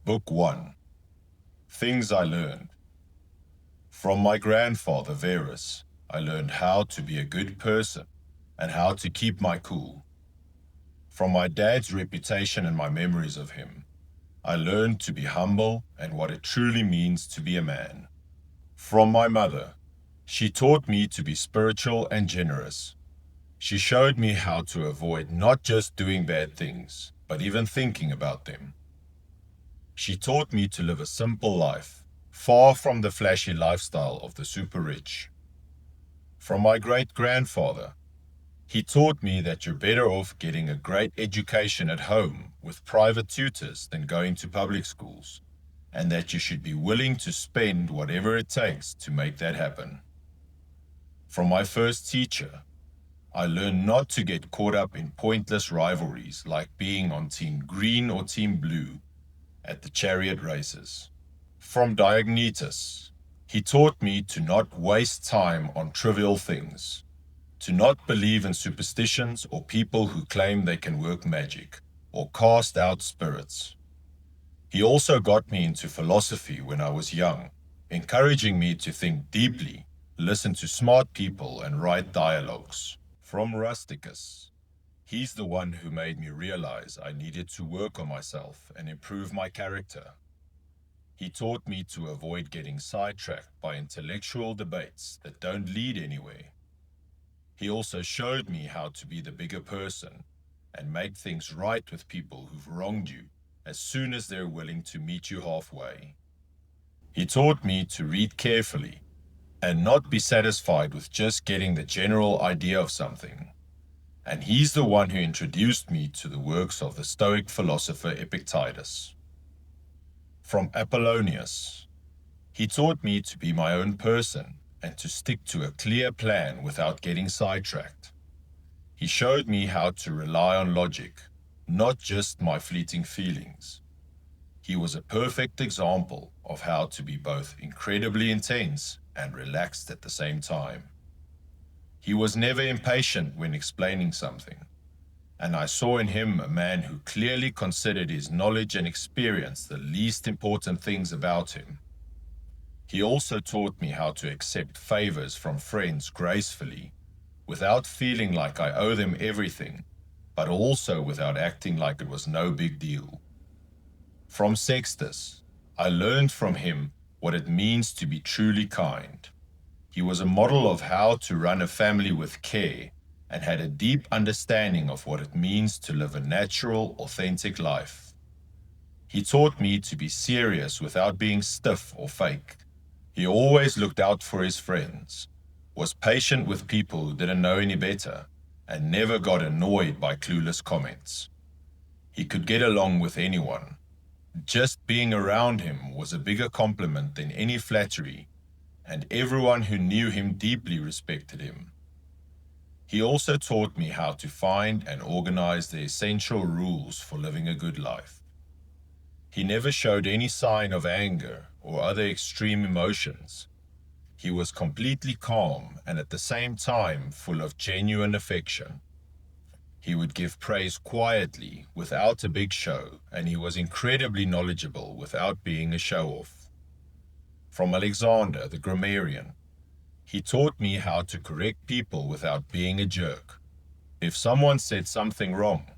Book 1. Things I learned. From my grandfather Verus, I learned how to be a good person and how to keep my cool. From my dad's reputation and my memories of him, I learned to be humble and what it truly means to be a man. From my mother, she taught me to be spiritual and generous. She showed me how to avoid not just doing bad things, but even thinking about them. She taught me to live a simple life, far from the flashy lifestyle of the super rich. From my great-grandfather, he taught me that you're better off getting a great education at home with private tutors than going to public schools, and that you should be willing to spend whatever it takes to make that happen. From my first teacher, I learned not to get caught up in pointless rivalries like being on Team Green or Team Blue at the chariot races. From Diognetus, he taught me to not waste time on trivial things, to not believe in superstitions or people who claim they can work magic or cast out spirits. He also got me into philosophy when I was young, encouraging me to think deeply, listen to smart people, and write dialogues. From Rusticus, he's the one who made me realize I needed to work on myself and improve my character. He taught me to avoid getting sidetracked by intellectual debates that don't lead anywhere. He also showed me how to be the bigger person and make things right with people who've wronged you as soon as they're willing to meet you halfway. He taught me to read carefully and not be satisfied with just getting the general idea of something. And he's the one who introduced me to the works of the Stoic philosopher Epictetus. From Apollonius, he taught me to be my own person and to stick to a clear plan without getting sidetracked. He showed me how to rely on logic, not just my fleeting feelings. He was a perfect example of how to be both incredibly intense and relaxed at the same time. He was never impatient when explaining something, and I saw in him a man who clearly considered his knowledge and experience the least important things about him. He also taught me how to accept favors from friends gracefully, without feeling like I owe them everything, but also without acting like it was no big deal. From Sextus, I learned from him what it means to be truly kind. He was a model of how to run a family with care and had a deep understanding of what it means to live a natural, authentic life. He taught me to be serious without being stiff or fake. He always looked out for his friends, was patient with people who didn't know any better, and never got annoyed by clueless comments. He could get along with anyone. Just being around him was a bigger compliment than any flattery, and everyone who knew him deeply respected him. He also taught me how to find and organize the essential rules for living a good life. He never showed any sign of anger or other extreme emotions. He was completely calm and at the same time full of genuine affection. He would give praise quietly without a big show, and he was incredibly knowledgeable without being a show-off. From Alexander, the grammarian, he taught me how to correct people without being a jerk. If someone said something wrong,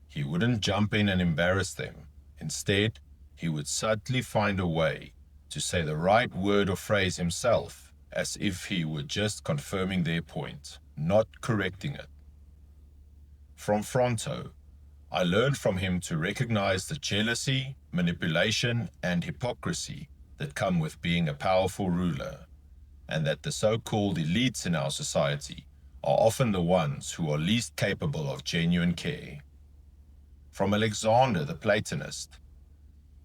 he wouldn't jump in and embarrass them. Instead, he would subtly find a way to say the right word or phrase himself, as if he were just confirming their point, not correcting it. From Fronto, I learned from him to recognize the jealousy, manipulation, and hypocrisy that come with being a powerful ruler, and that the so-called elites in our society are often the ones who are least capable of genuine care. From Alexander the Platonist,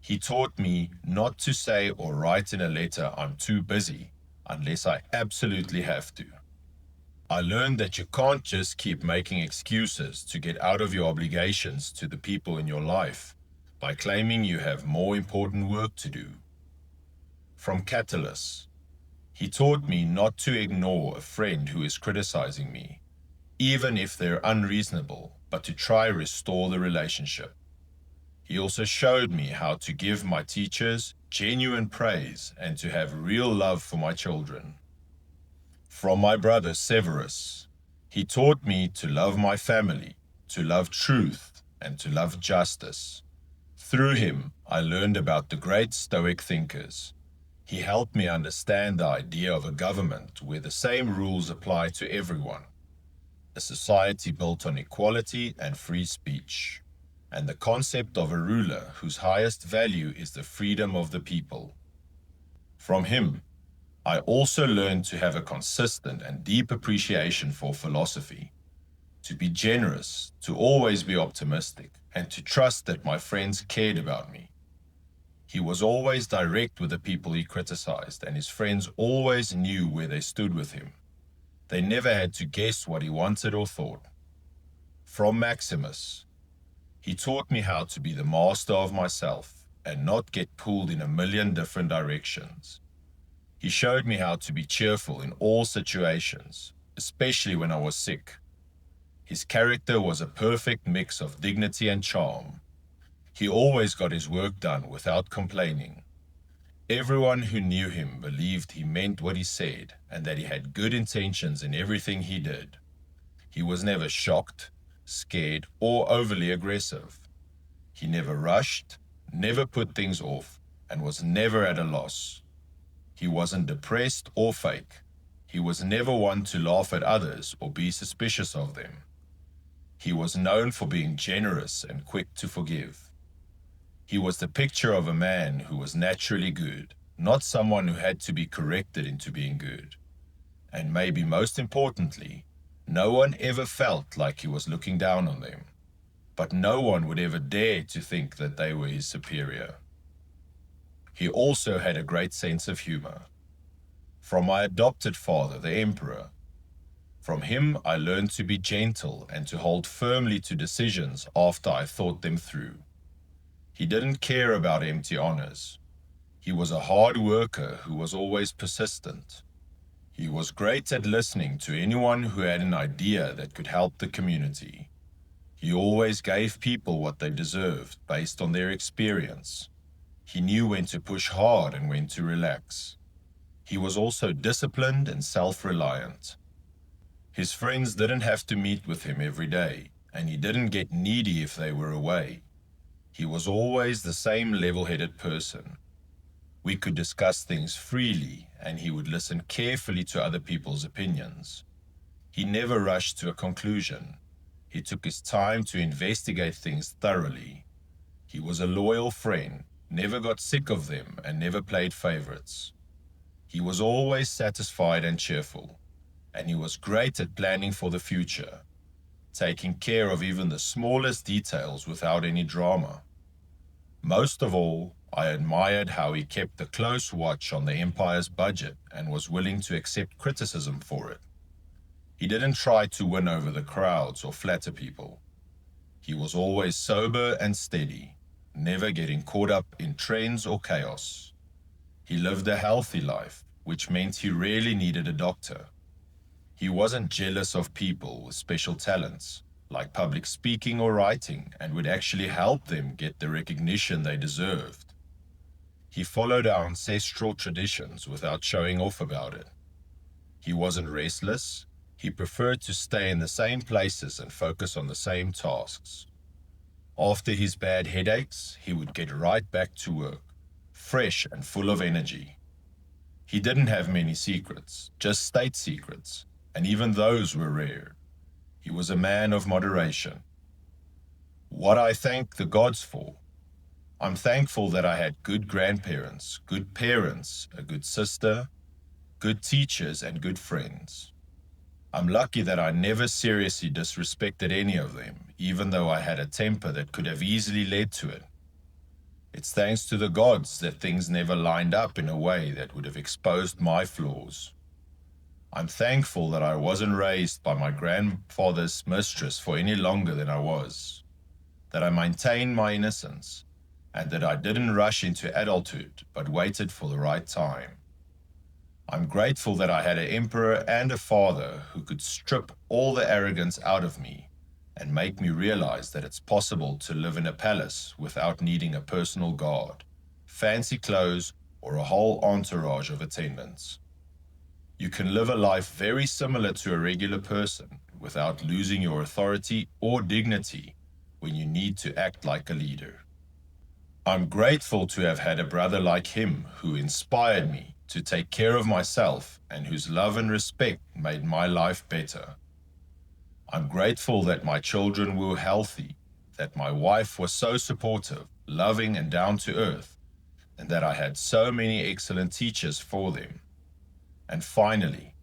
he taught me not to say or write in a letter I'm too busy unless I absolutely have to. I learned that you can't just keep making excuses to get out of your obligations to the people in your life by claiming you have more important work to do. From Catullus, he taught me not to ignore a friend who is criticizing me, even if they're unreasonable, but to try restore the relationship. He also showed me how to give my teachers genuine praise and to have real love for my children. From my brother Severus, he taught me to love my family, to love truth, and to love justice. Through him, I learned about the great Stoic thinkers. He helped me understand the idea of a government where the same rules apply to everyone, a society built on equality and free speech, and the concept of a ruler whose highest value is the freedom of the people. From him, I also learned to have a consistent and deep appreciation for philosophy, to be generous, to always be optimistic, and to trust that my friends cared about me. He was always direct with the people he criticized, and his friends always knew where they stood with him. They never had to guess what he wanted or thought. From Maximus, he taught me how to be the master of myself and not get pulled in a million different directions. He showed me how to be cheerful in all situations, especially when I was sick. His character was a perfect mix of dignity and charm. He always got his work done without complaining. Everyone who knew him believed he meant what he said and that he had good intentions in everything he did. He was never shocked, scared, or overly aggressive. He never rushed, never put things off, and was never at a loss. He wasn't depressed or fake. He was never one to laugh at others or be suspicious of them. He was known for being generous and quick to forgive. He was the picture of a man who was naturally good, not someone who had to be corrected into being good. And maybe most importantly, no one ever felt like he was looking down on them, but no one would ever dare to think that they were his superior. He also had a great sense of humor. From my adopted father, the emperor, from him I learned to be gentle and to hold firmly to decisions after I thought them through. He didn't care about empty honors. He was a hard worker who was always persistent. He was great at listening to anyone who had an idea that could help the community. He always gave people what they deserved based on their experience. He knew when to push hard and when to relax. He was also disciplined and self-reliant. His friends didn't have to meet with him every day, and he didn't get needy if they were away. He was always the same level-headed person. We could discuss things freely, and he would listen carefully to other people's opinions. He never rushed to a conclusion. He took his time to investigate things thoroughly. He was a loyal friend, never got sick of them, and never played favorites. He was always satisfied and cheerful, and he was great at planning for the future, taking care of even the smallest details without any drama. Most of all, I admired how he kept a close watch on the empire's budget and was willing to accept criticism for it. He didn't try to win over the crowds or flatter people. He was always sober and steady, never getting caught up in trends or chaos. He lived a healthy life, which meant he rarely needed a doctor. He wasn't jealous of people with special talents, like public speaking or writing, and would actually help them get the recognition they deserved. He followed our ancestral traditions without showing off about it. He wasn't restless. He preferred to stay in the same places and focus on the same tasks. After his bad headaches, he would get right back to work, fresh and full of energy. He didn't have many secrets, just state secrets, and even those were rare. He was a man of moderation. What I thank the gods for. I'm thankful that I had good grandparents, good parents, a good sister, good teachers, and good friends. I'm lucky that I never seriously disrespected any of them, even though I had a temper that could have easily led to it. It's thanks to the gods that things never lined up in a way that would have exposed my flaws. I'm thankful that I wasn't raised by my grandfather's mistress for any longer than I was, that I maintained my innocence, and that I didn't rush into adulthood but waited for the right time. I'm grateful that I had an emperor and a father who could strip all the arrogance out of me and make me realize that it's possible to live in a palace without needing a personal guard, fancy clothes, or a whole entourage of attendants. You can live a life very similar to a regular person without losing your authority or dignity when you need to act like a leader. I'm grateful to have had a brother like him who inspired me to take care of myself and whose love and respect made my life better. I'm grateful that my children were healthy, that my wife was so supportive, loving, and down to earth, and that I had so many excellent teachers for them. And finally,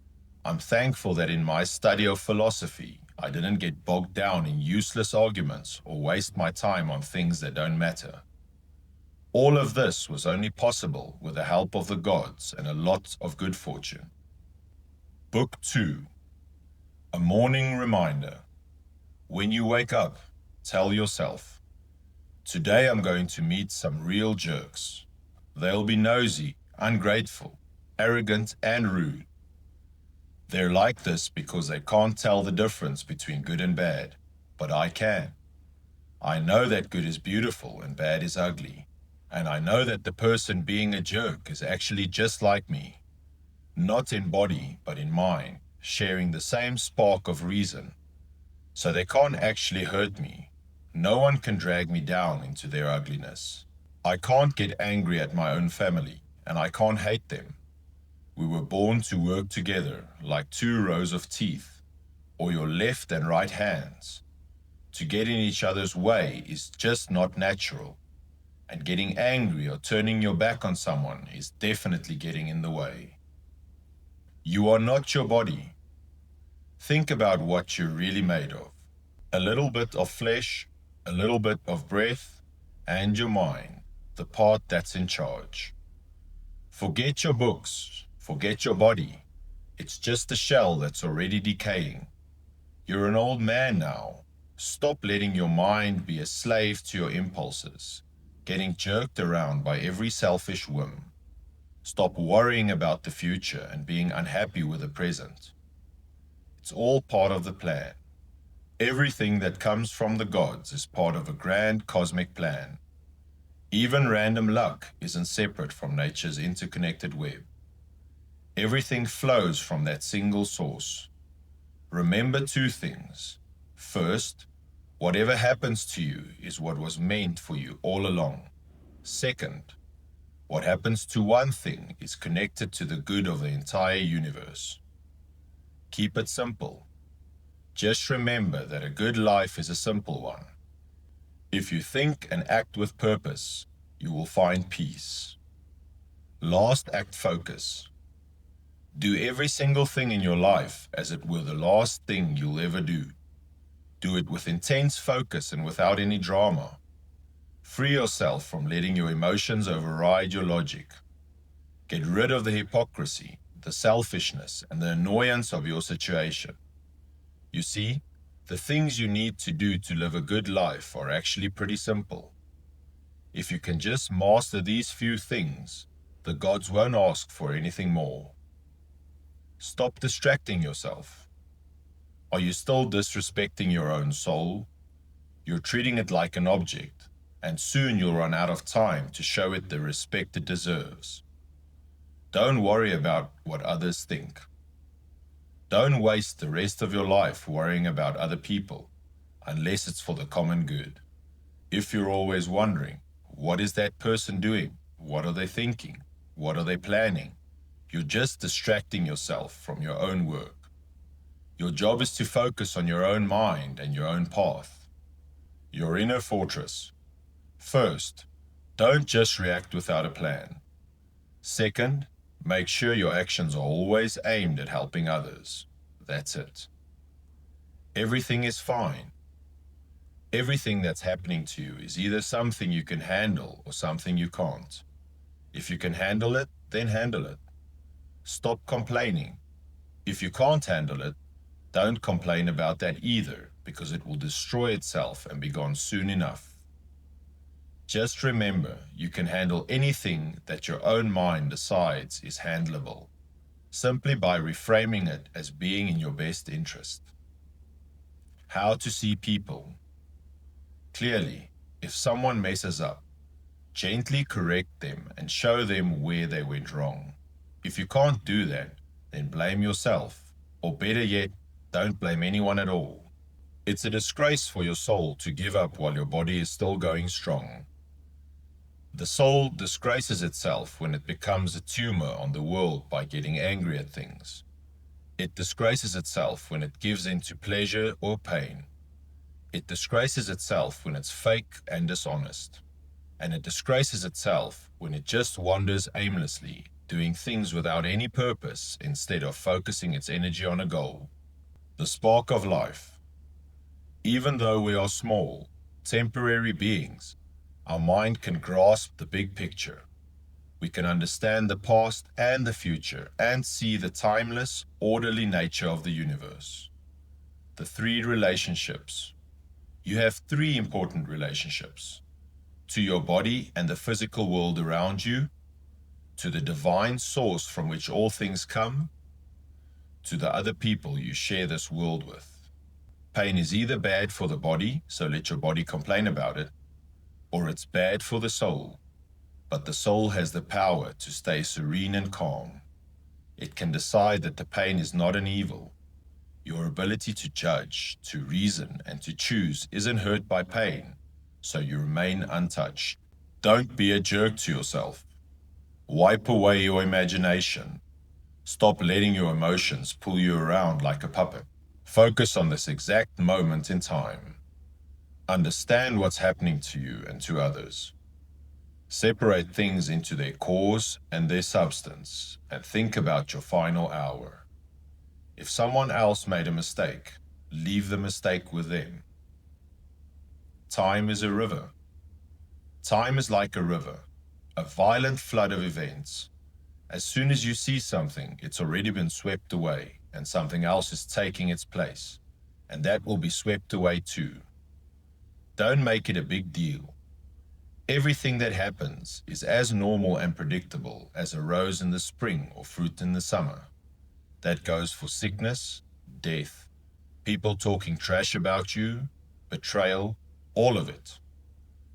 I'm thankful that in my study of philosophy, I didn't get bogged down in useless arguments or waste my time on things that don't matter. All of this was only possible with the help of the gods and a lot of good fortune. Book 2. A morning reminder. When you wake up, tell yourself, today I'm going to meet some real jerks. They'll be nosy, ungrateful, arrogant, and rude. They're like this because they can't tell the difference between good and bad, but I can. I know that good is beautiful and bad is ugly, and I know that the person being a jerk is actually just like me, not in body, but in mind, sharing the same spark of reason. So they can't actually hurt me. No one can drag me down into their ugliness. I can't get angry at my own family, and I can't hate them. We were born to work together like two rows of teeth, or your left and right hands. To get in each other's way is just not natural, and getting angry or turning your back on someone is definitely getting in the way. You are not your body. Think about what you're really made of. A little bit of flesh, a little bit of breath, and your mind, the part that's in charge. Forget your books, forget your body. It's just a shell that's already decaying. You're an old man now. Stop letting your mind be a slave to your impulses, getting jerked around by every selfish whim. Stop worrying about the future and being unhappy with the present. It's all part of the plan. Everything that comes from the gods is part of a grand cosmic plan. Even random luck isn't separate from nature's interconnected web. Everything flows from that single source. Remember two things. First, whatever happens to you is what was meant for you all along. Second, what happens to one thing is connected to the good of the entire universe. Keep it simple. Just remember that a good life is a simple one. If you think and act with purpose, you will find peace. Last act focus. Do every single thing in your life as it were the last thing you'll ever do. Do it with intense focus and without any drama. Free yourself from letting your emotions override your logic. Get rid of the hypocrisy, the selfishness, and the annoyance of your situation. You see, the things you need to do to live a good life are actually pretty simple. If you can just master these few things, the gods won't ask for anything more. Stop distracting yourself. Are you still disrespecting your own soul? You're treating it like an object, and soon you'll run out of time to show it the respect it deserves. Don't worry about what others think. Don't waste the rest of your life worrying about other people, unless it's for the common good. If you're always wondering, what is that person doing? What are they thinking? What are they planning? You're just distracting yourself from your own work. Your job is to focus on your own mind and your own path. Your inner fortress. First, don't just react without a plan. Second, make sure your actions are always aimed at helping others. That's it. Everything is fine. Everything that's happening to you is either something you can handle or something you can't. If you can handle it, then handle it. Stop complaining. If you can't handle it, don't complain about that either, because it will destroy itself and be gone soon enough. Just remember, you can handle anything that your own mind decides is handleable, simply by reframing it as being in your best interest. how to see people. Clearly, if someone messes up, gently correct them and show them where they went wrong. If you can't do that, then blame yourself, or better yet, don't blame anyone at all. It's a disgrace for your soul to give up while your body is still going strong. The soul disgraces itself when it becomes a tumor on the world by getting angry at things. It disgraces itself when it gives in to pleasure or pain. It disgraces itself when it's fake and dishonest. And it disgraces itself when it just wanders aimlessly, doing things without any purpose instead of focusing its energy on a goal. The spark of life. Even though we are small, temporary beings, our mind can grasp the big picture. We can understand the past and the future and see the timeless, orderly nature of the universe. The three relationships. You have three important relationships: to your body and the physical world around you, to the divine source from which all things come, to the other people you share this world with. Pain is either bad for the body, so let your body complain about it, or it's bad for the soul, but the soul has the power to stay serene and calm. It can decide that the pain is not an evil. Your ability to judge, to reason, and to choose isn't hurt by pain, so you remain untouched. Don't be a jerk to yourself. Wipe away your imagination. Stop letting your emotions pull you around like a puppet. Focus on this exact moment in time. Understand what's happening to you and to others. Separate things into their cause and their substance, and think about your final hour. If someone else made a mistake, leave the mistake with them. Time is a river. Time is like a river, a violent flood of events. As soon as you see something, it's already been swept away, and something else is taking its place, and that will be swept away too. Don't make it a big deal. Everything that happens is as normal and predictable as a rose in the spring or fruit in the summer. That goes for sickness, death, people talking trash about you, betrayal, all of it.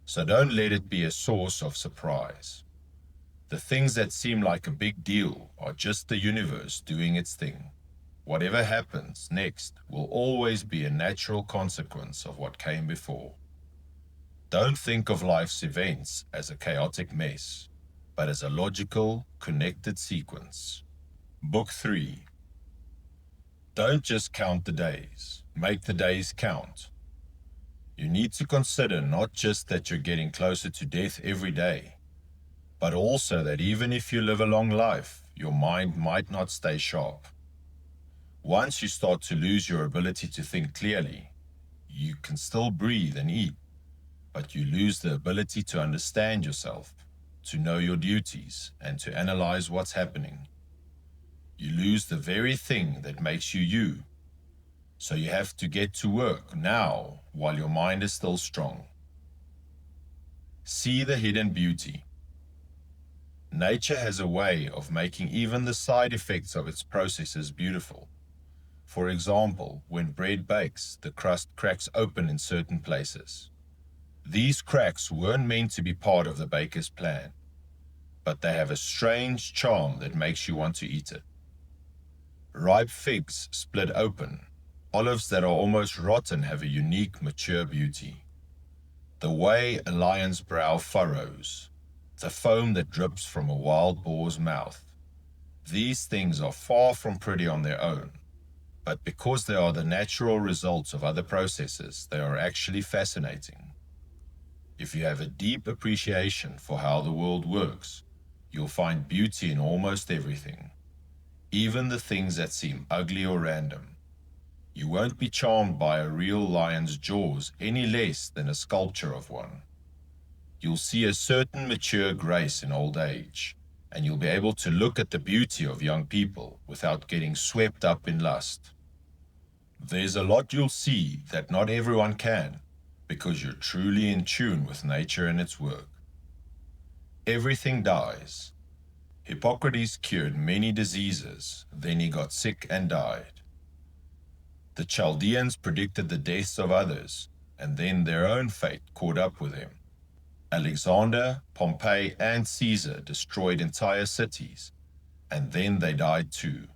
So don't let it be a source of surprise. The things that seem like a big deal are just the universe doing its thing. Whatever happens next will always be a natural consequence of what came before. Don't think of life's events as a chaotic mess, but as a logical, connected sequence. Book 3. Don't just count the days, make the days count. You need to consider not just that you're getting closer to death every day, but also that even if you live a long life, your mind might not stay sharp. Once you start to lose your ability to think clearly, you can still breathe and eat, but you lose the ability to understand yourself, to know your duties, and to analyze what's happening. You lose the very thing that makes you you. So you have to get to work now while your mind is still strong. See the hidden beauty. Nature has a way of making even the side effects of its processes beautiful. For example, when bread bakes, the crust cracks open in certain places. These cracks weren't meant to be part of the baker's plan, but they have a strange charm that makes you want to eat it. Ripe figs split open. Olives that are almost rotten have a unique, mature beauty. The way a lion's brow furrows, the foam that drips from a wild boar's mouth. These things are far from pretty on their own, but because they are the natural results of other processes, they are actually fascinating. If you have a deep appreciation for how the world works, you'll find beauty in almost everything, even the things that seem ugly or random. You won't be charmed by a real lion's jaws any less than a sculpture of one. You'll see a certain mature grace in old age, and you'll be able to look at the beauty of young people without getting swept up in lust. There's a lot you'll see that not everyone can, because you're truly in tune with nature and its work. Everything dies. Hippocrates cured many diseases, then he got sick and died. The Chaldeans predicted the deaths of others, and then their own fate caught up with them. Alexander, Pompey, and Caesar destroyed entire cities, and then they died too.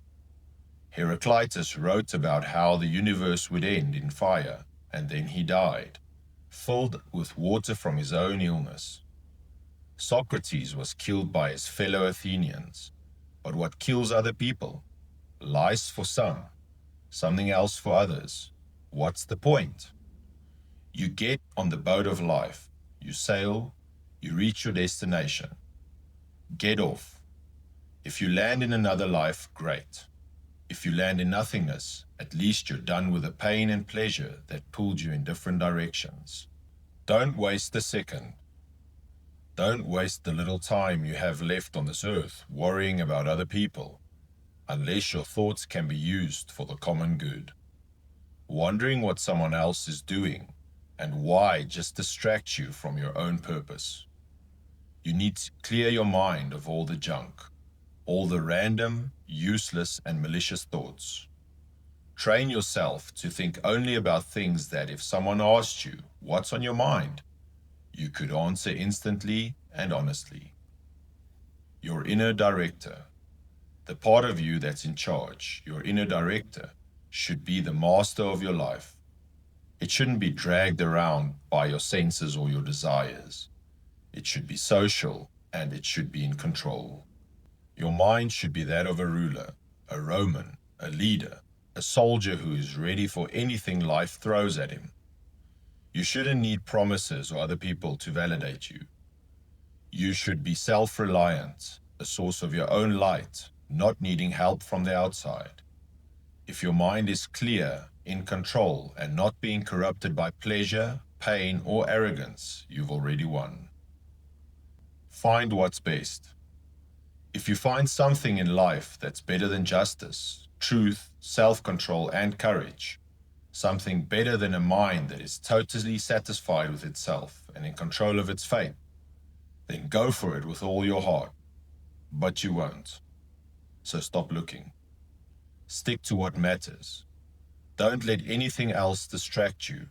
Heraclitus wrote about how the universe would end in fire, and then he died, filled with water from his own illness. Socrates was killed by his fellow Athenians. But what kills other people? Lies for some, something else for others. What's the point? You get on the boat of life, you sail, you reach your destination. Get off. If you land in another life, great. If you land in nothingness, at least you're done with the pain and pleasure that pulled you in different directions. Don't waste a second. Don't waste the little time you have left on this earth worrying about other people, unless your thoughts can be used for the common good. Wondering what someone else is doing and why just distracts you from your own purpose. You need to clear your mind of all the junk, all the random, useless, and malicious thoughts. Train yourself to think only about things that if someone asked you, what's on your mind, you could answer instantly and honestly. Your inner director, the part of you that's in charge, your inner director, should be the master of your life. It shouldn't be dragged around by your senses or your desires. It should be social and it should be in control. Your mind should be that of a ruler, a Roman, a leader, a soldier who is ready for anything life throws at him. You shouldn't need promises or other people to validate you. You should be self-reliant, a source of your own light, not needing help from the outside. If your mind is clear, in control, and not being corrupted by pleasure, pain, or arrogance, you've already won. Find what's best. If you find something in life that's better than justice, truth, self-control, and courage, something better than a mind that is totally satisfied with itself and in control of its fate, then go for it with all your heart. But you won't. So stop looking. Stick to what matters. Don't let anything else distract you,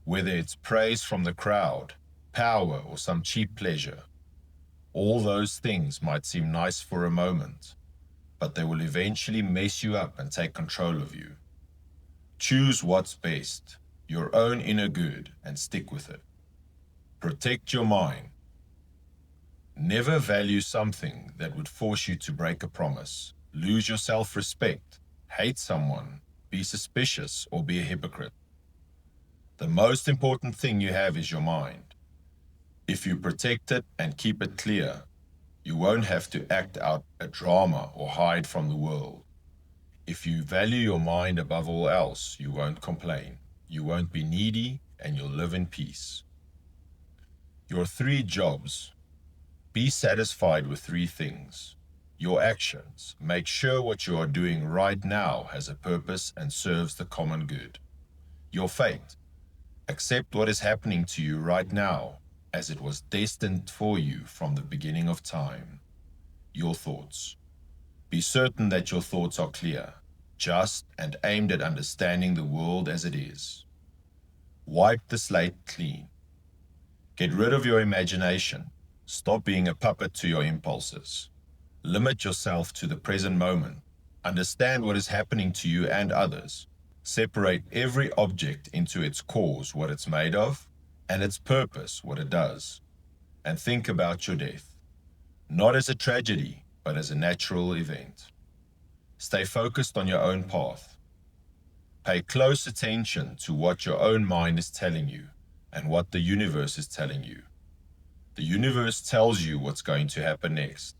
whether it's praise from the crowd, power, or some cheap pleasure. All those things might seem nice for a moment, but they will eventually mess you up and take control of you. Choose what's best, your own inner good, and stick with it. Protect your mind. Never value something that would force you to break a promise, lose your self-respect, hate someone, be suspicious, or be a hypocrite. The most important thing you have is your mind. If you protect it and keep it clear, you won't have to act out a drama or hide from the world. If you value your mind above all else, you won't complain, you won't be needy, and you'll live in peace. Your 3 jobs. Be satisfied with 3 things. Your actions. Make sure what you are doing right now has a purpose and serves the common good. Your fate. Accept what is happening to you right now, as it was destined for you from the beginning of time. Your thoughts. Be certain that your thoughts are clear, just, and aimed at understanding the world as it is. Wipe the slate clean. Get rid of your imagination. Stop being a puppet to your impulses. Limit yourself to the present moment. Understand what is happening to you and others. Separate every object into its cause, what it's made of, and its purpose, what it does. And think about your death, not as a tragedy, but as a natural event. Stay focused on your own path. Pay close attention to what your own mind is telling you and what the universe is telling you. The universe tells you what's going to happen next.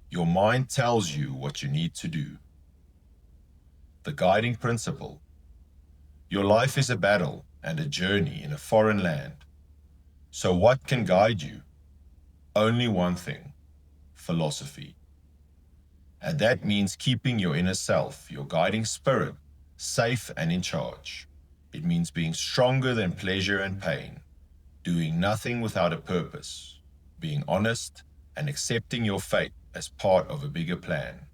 Your mind tells you what you need to do. The guiding principle. Your life is a battle and a journey in a foreign land. So what can guide you? Only one thing: philosophy. And that means keeping your inner self, your guiding spirit, safe and in charge. It means being stronger than pleasure and pain, doing nothing without a purpose, being honest, and accepting your fate as part of a bigger plan.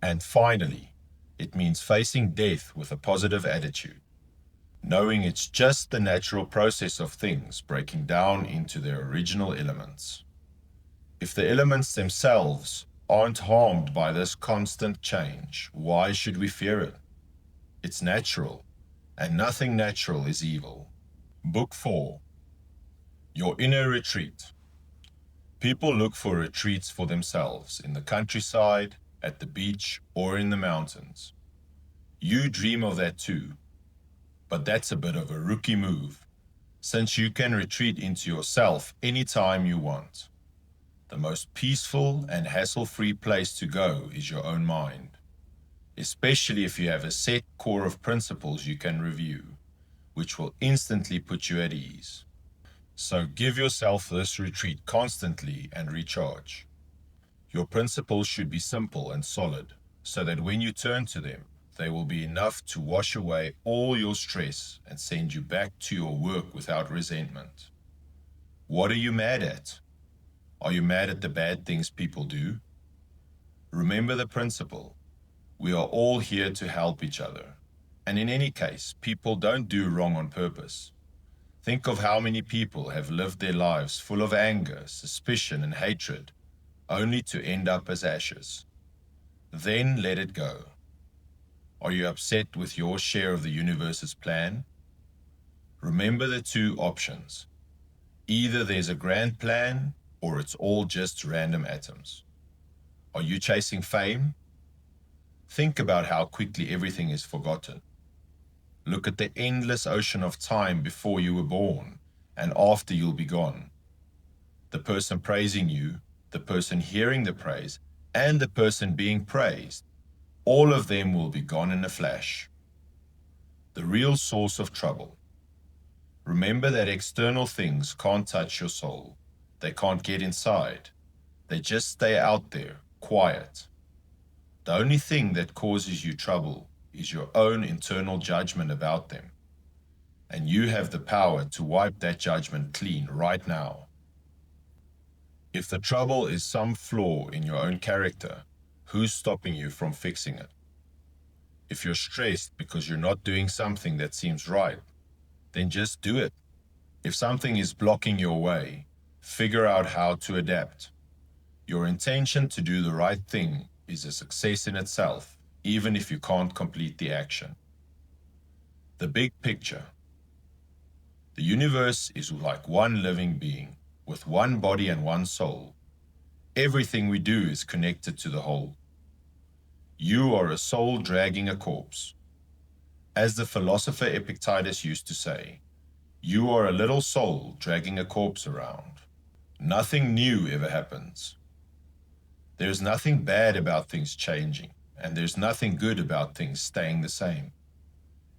And finally, It means facing death with a positive attitude, knowing it's just the natural process of things breaking down into their original elements. If the elements themselves aren't harmed by this constant change, why should we fear it? It's natural, and nothing natural is evil. Book 4. Your Inner Retreat. People look for retreats for themselves in the countryside, at the beach, or in the mountains. You dream of that too, but that's a bit of a rookie move, since you can retreat into yourself anytime you want. The most peaceful and hassle-free place to go is your own mind, especially if you have a set core of principles you can review, which will instantly put you at ease. So give yourself this retreat constantly and recharge. Your principles should be simple and solid, so that when you turn to them, they will be enough to wash away all your stress and send you back to your work without resentment. What are you mad at? Are you mad at the bad things people do? Remember the principle. We are all here to help each other. And in any case, people don't do wrong on purpose. Think of how many people have lived their lives full of anger, suspicion, and hatred, only to end up as ashes. Then let it go. Are you upset with your share of the universe's plan? Remember the two options. Either there's a grand plan, or it's all just random atoms. Are you chasing fame? Think about how quickly everything is forgotten. Look at the endless ocean of time before you were born and after you'll be gone. The person praising you, the person hearing the praise, and the person being praised, all of them will be gone in a flash. The real source of trouble. Remember that external things can't touch your soul. They can't get inside. They just stay out there, quiet. The only thing that causes you trouble is your own internal judgment about them. And you have the power to wipe that judgment clean right now. If the trouble is some flaw in your own character, who's stopping you from fixing it? If you're stressed because you're not doing something that seems right, then just do it. If something is blocking your way, figure out how to adapt. Your intention to do the right thing is a success in itself, even if you can't complete the action. The big picture. The universe is like one living being, with one body and one soul. Everything we do is connected to the whole. You are a soul dragging a corpse. As the philosopher Epictetus used to say, you are a little soul dragging a corpse around. Nothing new ever happens. There's nothing bad about things changing, and there's nothing good about things staying the same.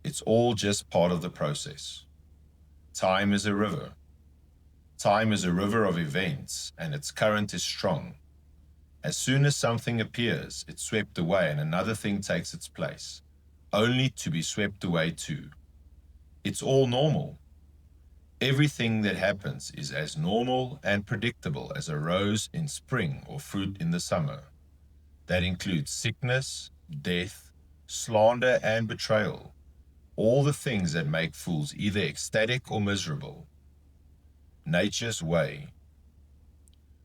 It's all just part of the process. Time is a river. Time is a river of events, and its current is strong. As soon as something appears, it's swept away and another thing takes its place, only to be swept away too. It's all normal. Everything that happens is as normal and predictable as a rose in spring or fruit in the summer. That includes sickness, death, slander, and betrayal. All the things that make fools either ecstatic or miserable. Nature's way.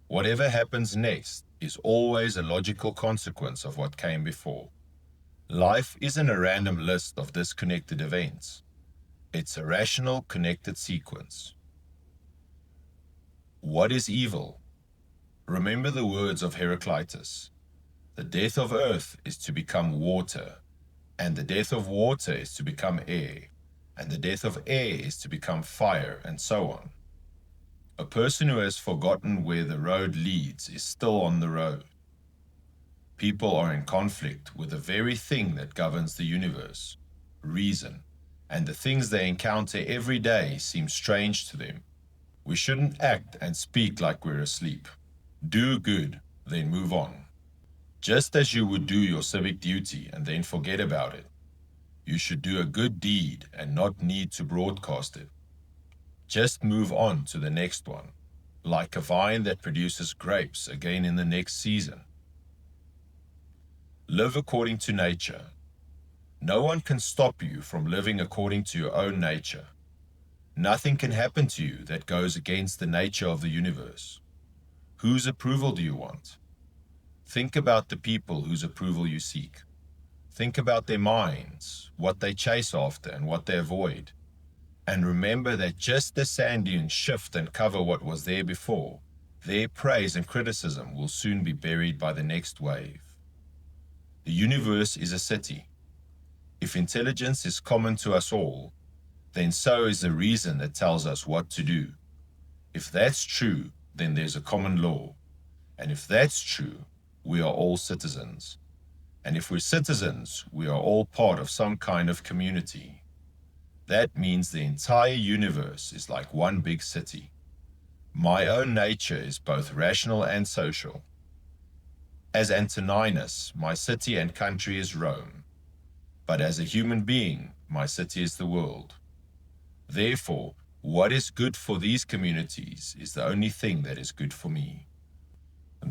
Whatever happens next is always a logical consequence of what came before. Life isn't a random list of disconnected events. It's a rational, connected sequence. What is evil? Remember the words of Heraclitus. The death of earth is to become water, and the death of water is to become air, and the death of air is to become fire, and so on. A person who has forgotten where the road leads is still on the road. People are in conflict with the very thing that governs the universe, reason, and the things they encounter every day seem strange to them. We shouldn't act and speak like we're asleep. Do good, then move on. Just as you would do your civic duty and then forget about it, you should do a good deed and not need to broadcast it. Just move on to the next one, like a vine that produces grapes again in the next season. Live according to nature. No one can stop you from living according to your own nature. Nothing can happen to you that goes against the nature of the universe. Whose approval do you want? Think about the people whose approval you seek. Think about their minds, what they chase after and what they avoid. And remember that just as sand dunes shift and cover what was there before, their praise and criticism will soon be buried by the next wave. The universe is a city. If intelligence is common to us all, then so is the reason that tells us what to do. If that's true, then there's a common law. And if that's true, we are all citizens. And if we're citizens, we are all part of some kind of community. That means the entire universe is like one big city. My own nature is both rational and social. As Antoninus, my city and country is Rome. But as a human being, my city is the world. Therefore, what is good for these communities is the only thing that is good for me.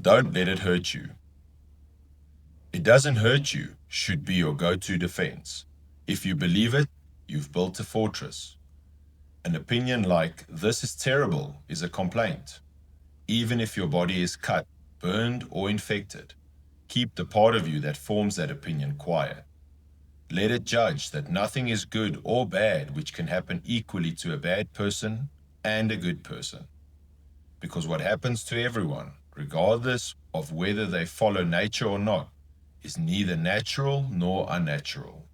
Don't let it hurt you. It doesn't hurt you should be your go-to defense. If you believe it, you've built a fortress. An opinion like, "This is terrible," is a complaint. Even if your body is cut, burned, or infected, keep the part of you that forms that opinion quiet. Let it judge that nothing is good or bad which can happen equally to a bad person and a good person. Because what happens to everyone, regardless of whether they follow nature or not, is neither natural nor unnatural.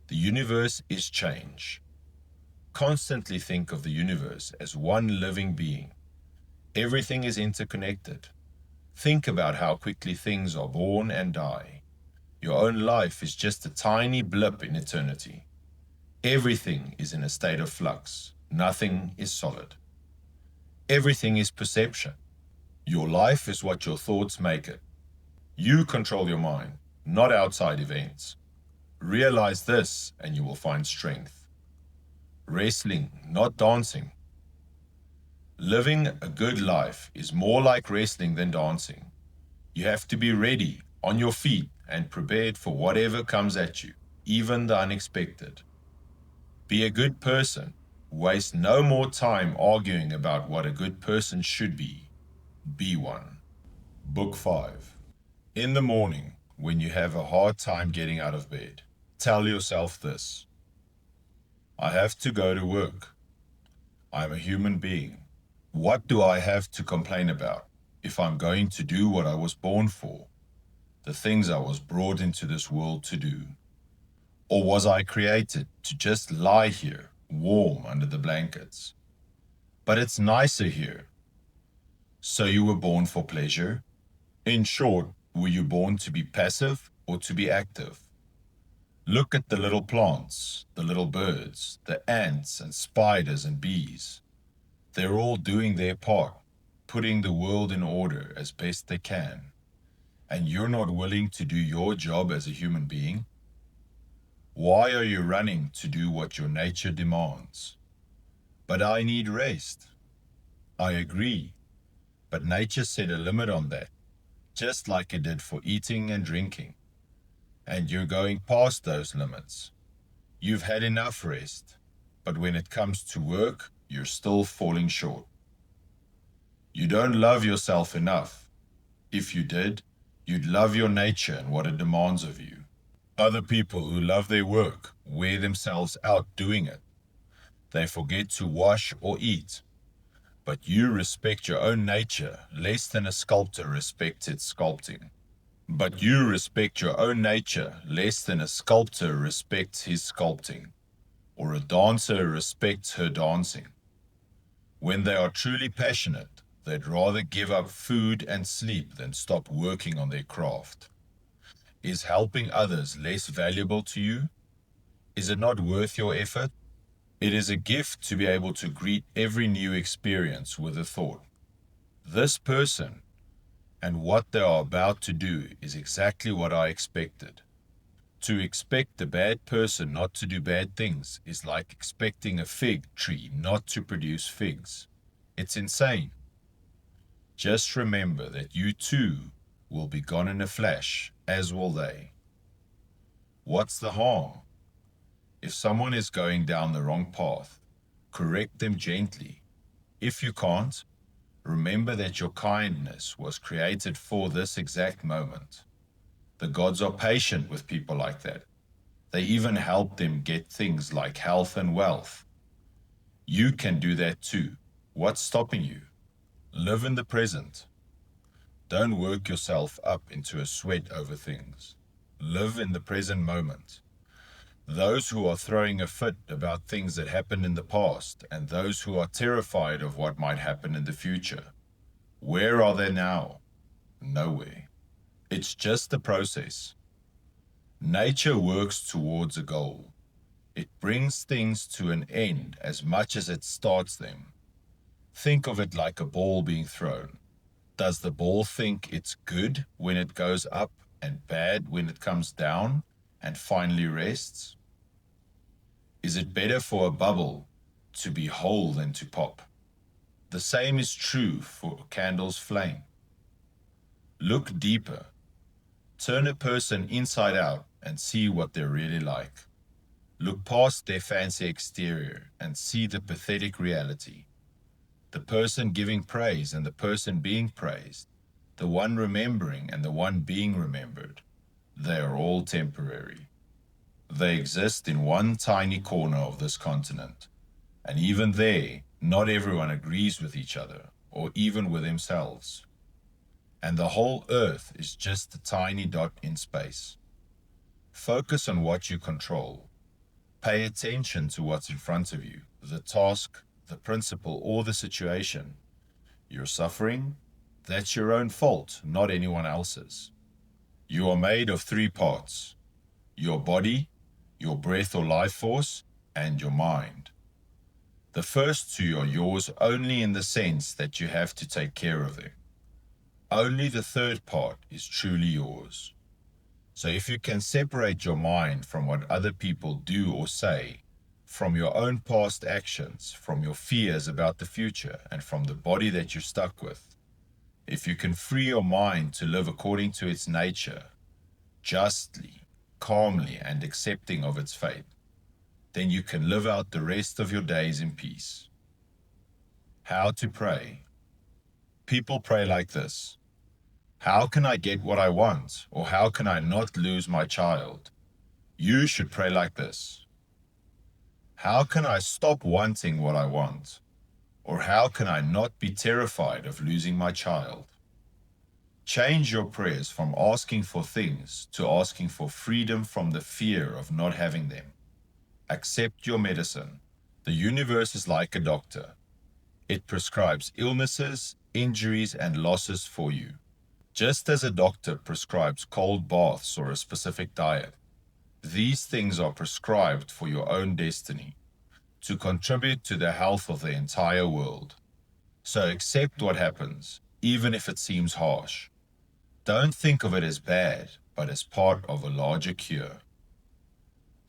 The universe is change. Constantly think of the universe as one living being. Everything is interconnected. Think about how quickly things are born and die. Your own life is just a tiny blip in eternity. Everything is in a state of flux. Nothing is solid. Everything is perception. Your life is what your thoughts make it. You control your mind, not outside events. Realize this and you will find strength. Wrestling, not dancing. Living a good life is more like wrestling than dancing. You have to be ready, on your feet, and prepared for whatever comes at you, even the unexpected. Be a good person. Waste no more time arguing about what a good person should be. Be one. Book 5. In the morning, when you have a hard time getting out of bed, tell yourself this: I have to go to work. I'm a human being. What do I have to complain about if I'm going to do what I was born for, the things I was brought into this world to do? Or was I created to just lie here, warm under the blankets? But it's nicer here. So you were born for pleasure? In short, were you born to be passive or to be active? Look at the little plants, the little birds, the ants and spiders and bees. They're all doing their part, putting the world in order as best they can. And you're not willing to do your job as a human being? Why are you running to do what your nature demands? But I need rest. I agree, but nature set a limit on that, just like it did for eating and drinking. And you're going past those limits. You've had enough rest, but when it comes to work, you're still falling short. You don't love yourself enough. If you did, you'd love your nature and what it demands of you. Other people who love their work wear themselves out doing it. They forget to wash or eat. But you respect your own nature less than a sculptor respects its sculpting. But you respect your own nature less than a sculptor respects his sculpting, or a dancer respects her dancing. When they are truly passionate, they'd rather give up food and sleep than stop working on their craft. Is helping others less valuable to you? Is it not worth your effort? It is a gift to be able to greet every new experience with a thought. This person and what they are about to do is exactly what I expected. To expect the bad person not to do bad things is like expecting a fig tree not to produce figs. It's insane. Just remember that you too will be gone in a flash, as will they. What's the harm? If someone is going down the wrong path, correct them gently. If you can't, remember that your kindness was created for this exact moment. The gods are patient with people like that. They even help them get things like health and wealth. You can do that too. What's stopping you? Live in the present. Don't work yourself up into a sweat over things. Live in the present moment. Those who are throwing a fit about things that happened in the past and those who are terrified of what might happen in the future, where are they now? Nowhere. It's just a process. Nature works towards a goal. It brings things to an end as much as it starts them. Think of it like a ball being thrown. Does the ball think it's good when it goes up and bad when it comes down and finally rests? Is it better for a bubble to be whole than to pop? The same is true for a candle's flame. Look deeper. Turn a person inside out and see what they're really like. Look past their fancy exterior and see the pathetic reality. The person giving praise and the person being praised, the one remembering and the one being remembered, they are all temporary. They exist in one tiny corner of this continent, and even there, not everyone agrees with each other or even with themselves. And the whole earth is just a tiny dot in space. Focus on what you control. Pay attention to what's in front of you, the task, the principle, or the situation. You're suffering? That's your own fault, not anyone else's. You are made of three parts: your body, your breath or life force, and your mind. The first two are yours only in the sense that you have to take care of them. Only the third part is truly yours. So if you can separate your mind from what other people do or say, from your own past actions, from your fears about the future, and from the body that you're stuck with, if you can free your mind to live according to its nature, justly, calmly, and accepting of its fate, then you can live out the rest of your days in peace. How to pray? People pray like this: how can I get what I want? Or how can I not lose my child? You should pray like this: how can I stop wanting what I want? Or how can I not be terrified of losing my child? Change your prayers from asking for things to asking for freedom from the fear of not having them. Accept your medicine. The universe is like a doctor. It prescribes illnesses, injuries, and losses for you. Just as a doctor prescribes cold baths or a specific diet, these things are prescribed for your own destiny, to contribute to the health of the entire world. So accept what happens, even if it seems harsh. Don't think of it as bad, but as part of a larger cure.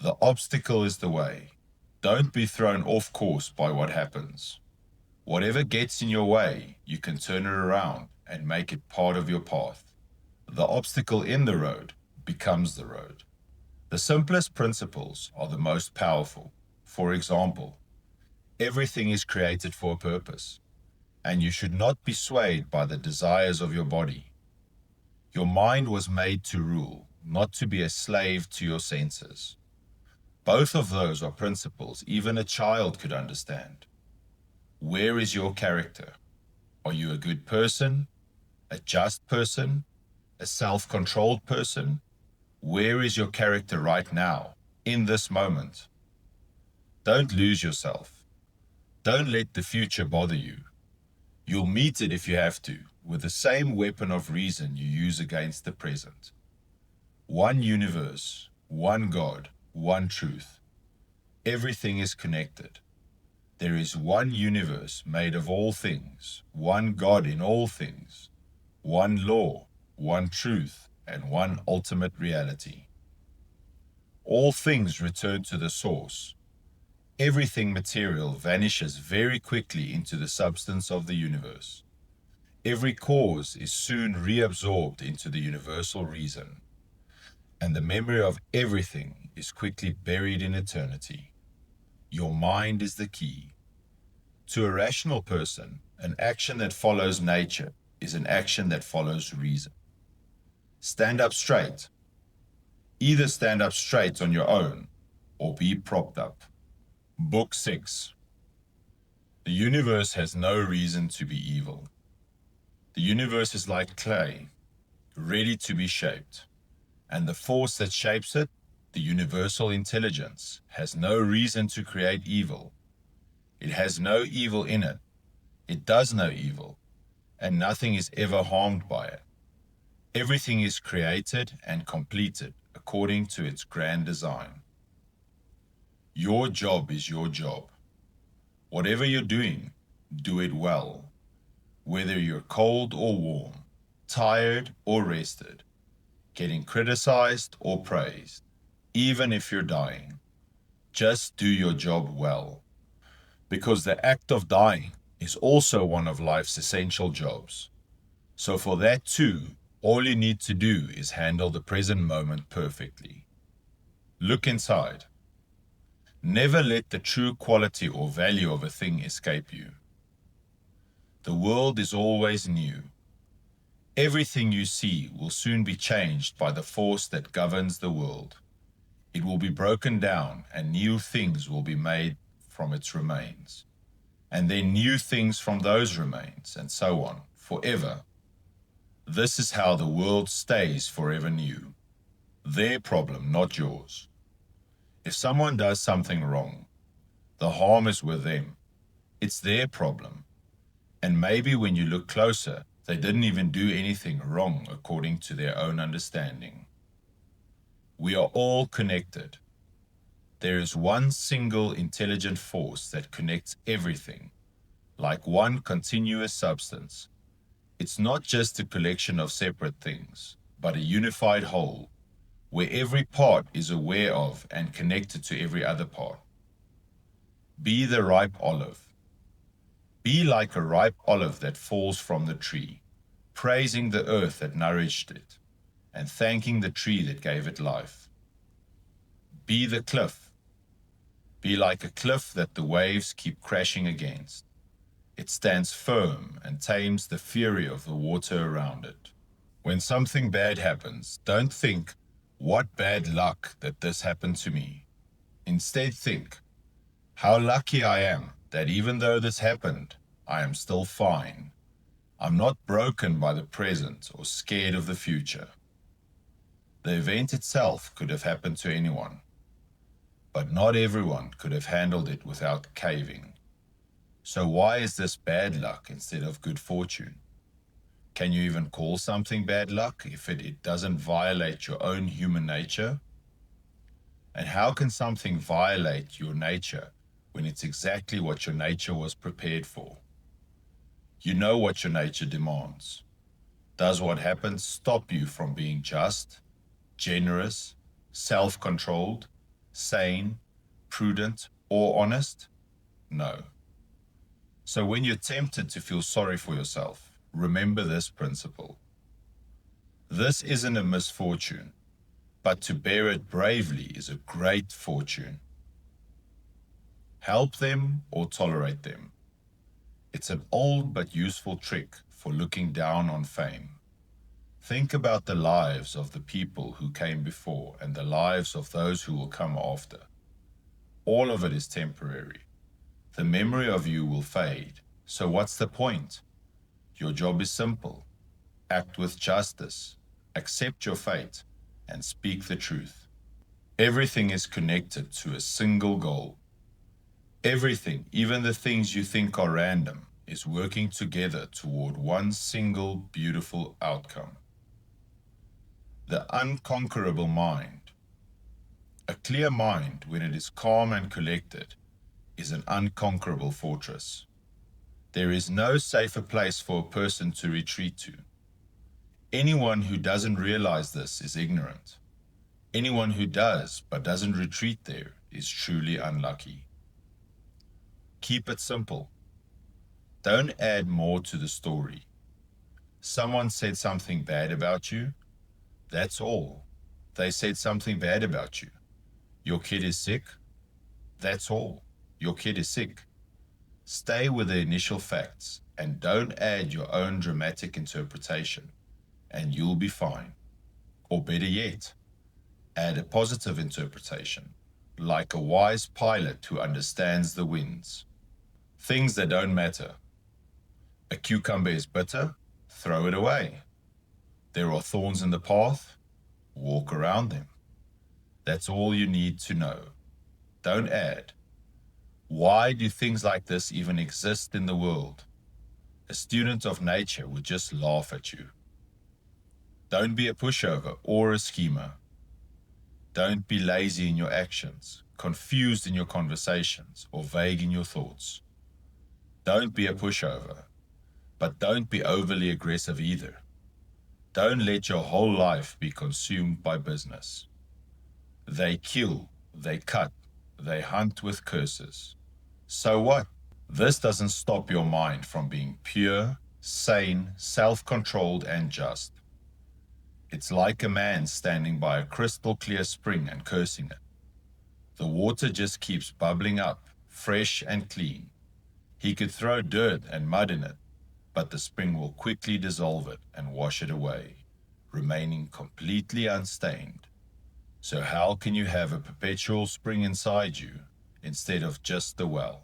The obstacle is the way. Don't be thrown off course by what happens. Whatever gets in your way, you can turn it around and make it part of your path. The obstacle in the road becomes the road. The simplest principles are the most powerful. For example, everything is created for a purpose, and you should not be swayed by the desires of your body. Your mind was made to rule, not to be a slave to your senses. Both of those are principles even a child could understand. Where is your character? Are you a good person? A just person? A self-controlled person? Where is your character right now, in this moment? Don't lose yourself. Don't let the future bother you. You'll meet it if you have to, with the same weapon of reason you use against the present. One universe, one God, one truth. Everything is connected. There is one universe made of all things, one God in all things, one law, one truth, and one ultimate reality. All things return to the source. Everything material vanishes very quickly into the substance of the universe. Every cause is soon reabsorbed into the universal reason. and the memory of everything is quickly buried in eternity. Your mind is the key. To a rational person, an action that follows nature is an action that follows reason. Stand up straight. Either stand up straight on your own or be propped up. Book 6. The universe has no reason to be evil. The universe is like clay, ready to be shaped, and the force that shapes it, the universal intelligence, has no reason to create evil. It has no evil in it. It does no evil, and nothing is ever harmed by it. Everything is created and completed according to its grand design. Your job is your job. Whatever you're doing, do it well. Whether you're cold or warm, tired or rested, getting criticized or praised, even if you're dying, just do your job well. Because the act of dying is also one of life's essential jobs. So for that too, all you need to do is handle the present moment perfectly. Look inside. Never let the true quality or value of a thing escape you. The world is always new. Everything you see will soon be changed by the force that governs the world. It will be broken down and new things will be made from its remains. And then new things from those remains, and so on, forever. This is how the world stays forever new. Their problem, not yours. If someone does something wrong, the harm is with them. It's their problem. And maybe when you look closer, they didn't even do anything wrong according to their own understanding. We are all connected. There is one single intelligent force that connects everything, like one continuous substance. It's not just a collection of separate things, but a unified whole, where every part is aware of and connected to every other part. Be the ripe olive. Be like a ripe olive that falls from the tree, praising the earth that nourished it, and thanking the tree that gave it life. Be the cliff. Be like a cliff that the waves keep crashing against. It stands firm and tames the fury of the water around it. When something bad happens, don't think, "What bad luck that this happened to me." Instead think, "How lucky I am that even though this happened, I am still fine. I'm not broken by the present or scared of the future." The event itself could have happened to anyone, but not everyone could have handled it without caving. So why is this bad luck instead of good fortune? Can you even call something bad luck if it doesn't violate your own human nature? And how can something violate your nature when it's exactly what your nature was prepared for? You know what your nature demands. Does what happens stop you from being just, generous, self-controlled, sane, prudent, or honest? No. So when you're tempted to feel sorry for yourself, remember this principle. This isn't a misfortune, but to bear it bravely is a great fortune. Help them or tolerate them. It's an old but useful trick for looking down on fame. Think about the lives of the people who came before and the lives of those who will come after. All of it is temporary. The memory of you will fade. So what's the point? Your job is simple. Act with justice, accept your fate, and speak the truth. Everything is connected to a single goal. Everything, even the things you think are random, is working together toward one single beautiful outcome. The unconquerable mind. A clear mind, when it is calm and collected, is an unconquerable fortress. There is no safer place for a person to retreat to. Anyone who doesn't realize this is ignorant. Anyone who does but doesn't retreat there is truly unlucky. Keep it simple. Don't add more to the story. Someone said something bad about you. That's all. They said something bad about you. Your kid is sick? That's all. Your kid is sick. Stay with the initial facts and don't add your own dramatic interpretation, and you'll be fine. Or better yet, add a positive interpretation, like a wise pilot who understands the winds. Things that don't matter. A cucumber is bitter? Throw it away. There are thorns in the path? Walk around them. That's all you need to know. Don't add. Why do things like this even exist in the world? A student of nature would just laugh at you. Don't be a pushover or a schemer. Don't be lazy in your actions, confused in your conversations, or vague in your thoughts. Don't be a pushover, but don't be overly aggressive either. Don't let your whole life be consumed by business. They kill, they cut, they hunt with curses. So what? This doesn't stop your mind from being pure, sane, self-controlled, and just. It's like a man standing by a crystal clear spring and cursing it. The water just keeps bubbling up, fresh and clean. He could throw dirt and mud in it, but the spring will quickly dissolve it and wash it away, remaining completely unstained. So how can you have a perpetual spring inside you instead of just the well?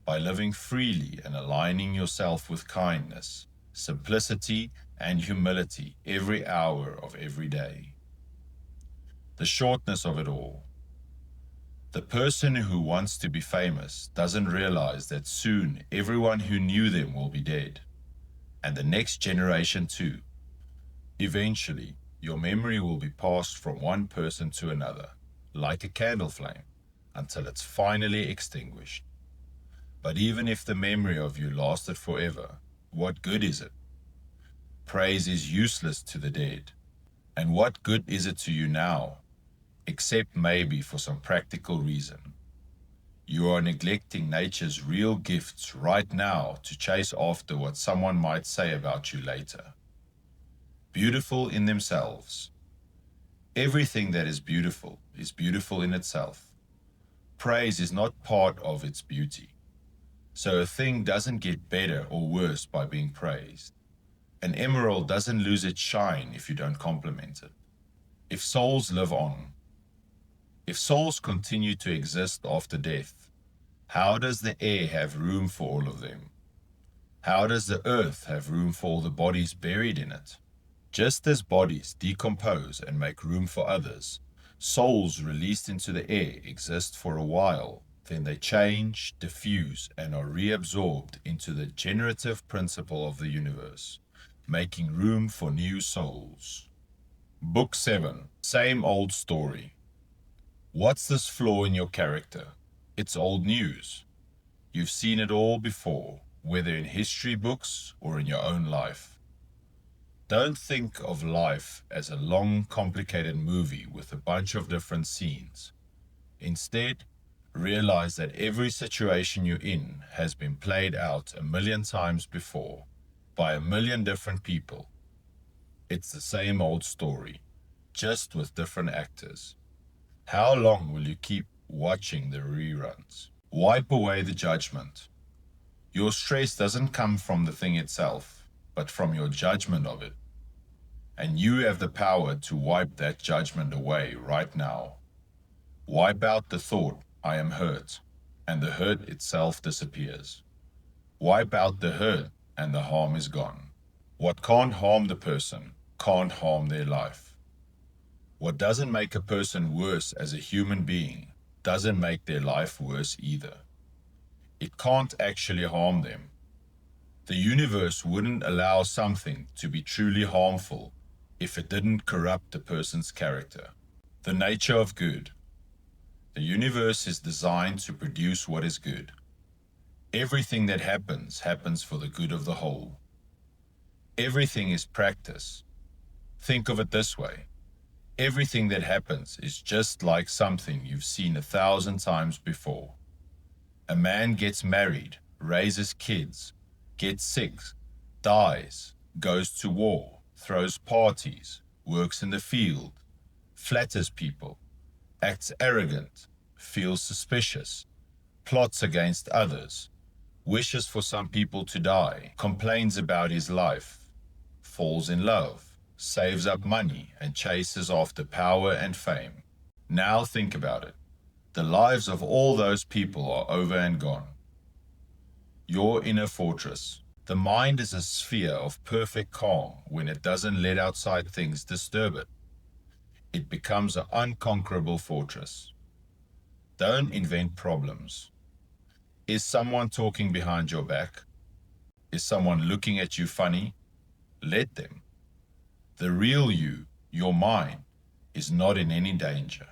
By living freely and aligning yourself with kindness, simplicity, and humility every hour of every day. The shortness of it all. The person who wants to be famous doesn't realize that soon everyone who knew them will be dead, and the next generation too. Eventually, your memory will be passed from one person to another, like a candle flame, until it's finally extinguished. But even if the memory of you lasted forever, what good is it? Praise is useless to the dead. And what good is it to you now, except maybe for some practical reason? You are neglecting nature's real gifts right now to chase after what someone might say about you later. Beautiful in themselves. Everything that is beautiful in itself. Praise is not part of its beauty. So a thing doesn't get better or worse by being praised. An emerald doesn't lose its shine if you don't compliment it. If souls live on, if souls continue to exist after death, how does the air have room for all of them? How does the earth have room for all the bodies buried in it? Just as bodies decompose and make room for others, souls released into the air exist for a while, then they change, diffuse, and are reabsorbed into the generative principle of the universe, making room for new souls. Book 7. Same old story. What's this flaw in your character? It's old news. You've seen it all before, whether in history books or in your own life. Don't think of life as a long, complicated movie with a bunch of different scenes. Instead, realize that every situation you're in has been played out 1,000,000 times before, by 1,000,000 different people. It's the same old story, just with different actors. How long will you keep watching the reruns? Wipe away the judgment. Your stress doesn't come from the thing itself, but from your judgment of it. And you have the power to wipe that judgment away right now. Wipe out the thought, I am hurt, and the hurt itself disappears. Wipe out the hurt, and the harm is gone. What can't harm the person can't harm their life. What doesn't make a person worse as a human being doesn't make their life worse either. It can't actually harm them. The universe wouldn't allow something to be truly harmful if it didn't corrupt a person's character. The nature of good. The universe is designed to produce what is good. Everything that happens for the good of the whole. Everything is practice. Think of it this way. Everything that happens is just like something you've seen 1,000 times before. A man gets married, raises kids, gets sick, dies, goes to war, throws parties, works in the field, flatters people, acts arrogant, feels suspicious, plots against others, wishes for some people to die, complains about his life, falls in love, saves up money, and chases after power and fame. Now think about it. The lives of all those people are over and gone. Your inner fortress. The mind is a sphere of perfect calm when it doesn't let outside things disturb it. It becomes an unconquerable fortress. Don't invent problems. Is someone talking behind your back? Is someone looking at you funny? Let them. The real you, your mind, is not in any danger.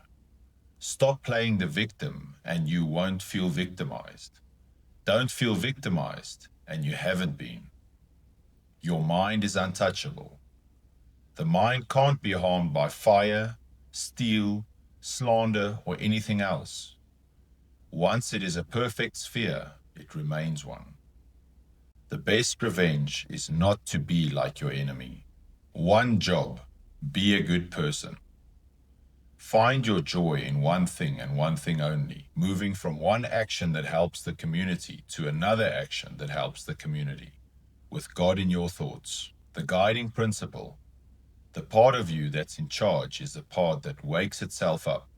Stop playing the victim and you won't feel victimized. Don't feel victimized and you haven't been. Your mind is untouchable. The mind can't be harmed by fire, steel, slander, or anything else. Once it is a perfect sphere, it remains one. The best revenge is not to be like your enemy. One job, be a good person. Find your joy in one thing and one thing only, moving from one action that helps the community to another action that helps the community, with God in your thoughts. The guiding principle. The part of you that's in charge is the part that wakes itself up,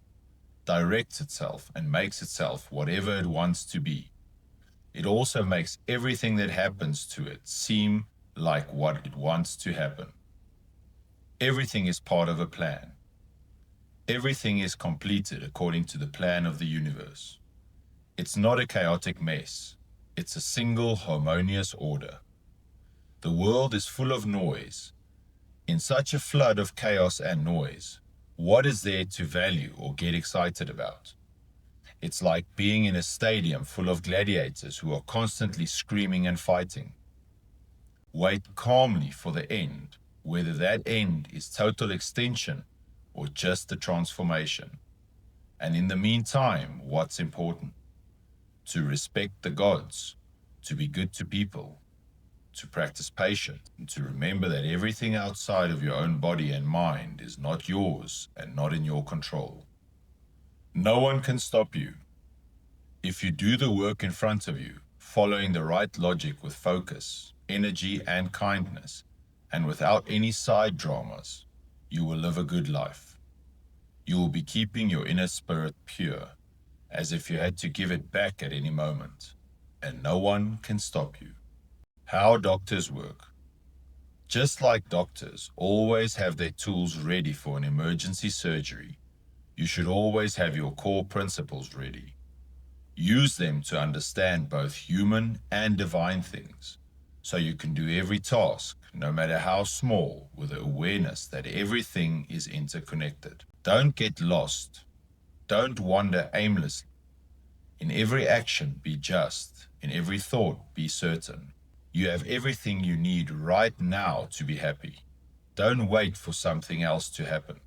directs itself, and makes itself whatever it wants to be. It also makes everything that happens to it seem like what it wants to happen. Everything is part of a plan. Everything is completed according to the plan of the universe. It's not a chaotic mess. It's a single harmonious order. The world is full of noise. In such a flood of chaos and noise, what is there to value or get excited about? It's like being in a stadium full of gladiators who are constantly screaming and fighting. Wait calmly for the end, whether that end is total extinction or just a transformation. And in the meantime, what's important? To respect the gods, to be good to people, to practice patience, and to remember that everything outside of your own body and mind is not yours and not in your control. No one can stop you. If you do the work in front of you, following the right logic with focus, energy, and kindness, and without any side dramas, you will live a good life. You will be keeping your inner spirit pure, as if you had to give it back at any moment, and no one can stop you. How doctors work. Just like doctors always have their tools ready for an emergency surgery, you should always have your core principles ready. Use them to understand both human and divine things, so you can do every task, no matter how small, with the awareness that everything is interconnected. Don't get lost. Don't wander aimlessly. In every action, be just. In every thought, be certain. You have everything you need right now to be happy. Don't wait for something else to happen.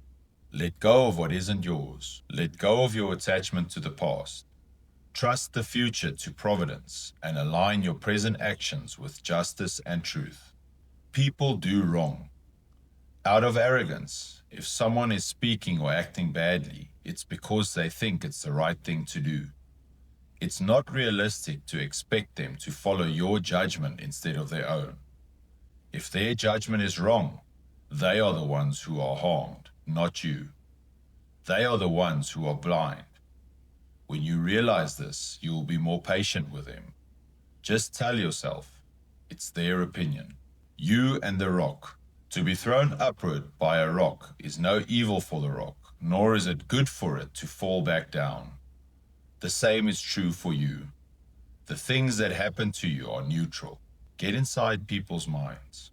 Let go of what isn't yours. Let go of your attachment to the past. Trust the future to providence and align your present actions with justice and truth. People do wrong. Out of arrogance, if someone is speaking or acting badly, it's because they think it's the right thing to do. It's not realistic to expect them to follow your judgment instead of their own. If their judgment is wrong, they are the ones who are harmed, not you. They are the ones who are blind. When you realize this, you will be more patient with them. Just tell yourself, it's their opinion. You and the rock. To be thrown upward by a rock is no evil for the rock, nor is it good for it to fall back down. The same is true for you. The things that happen to you are neutral. Get inside people's minds.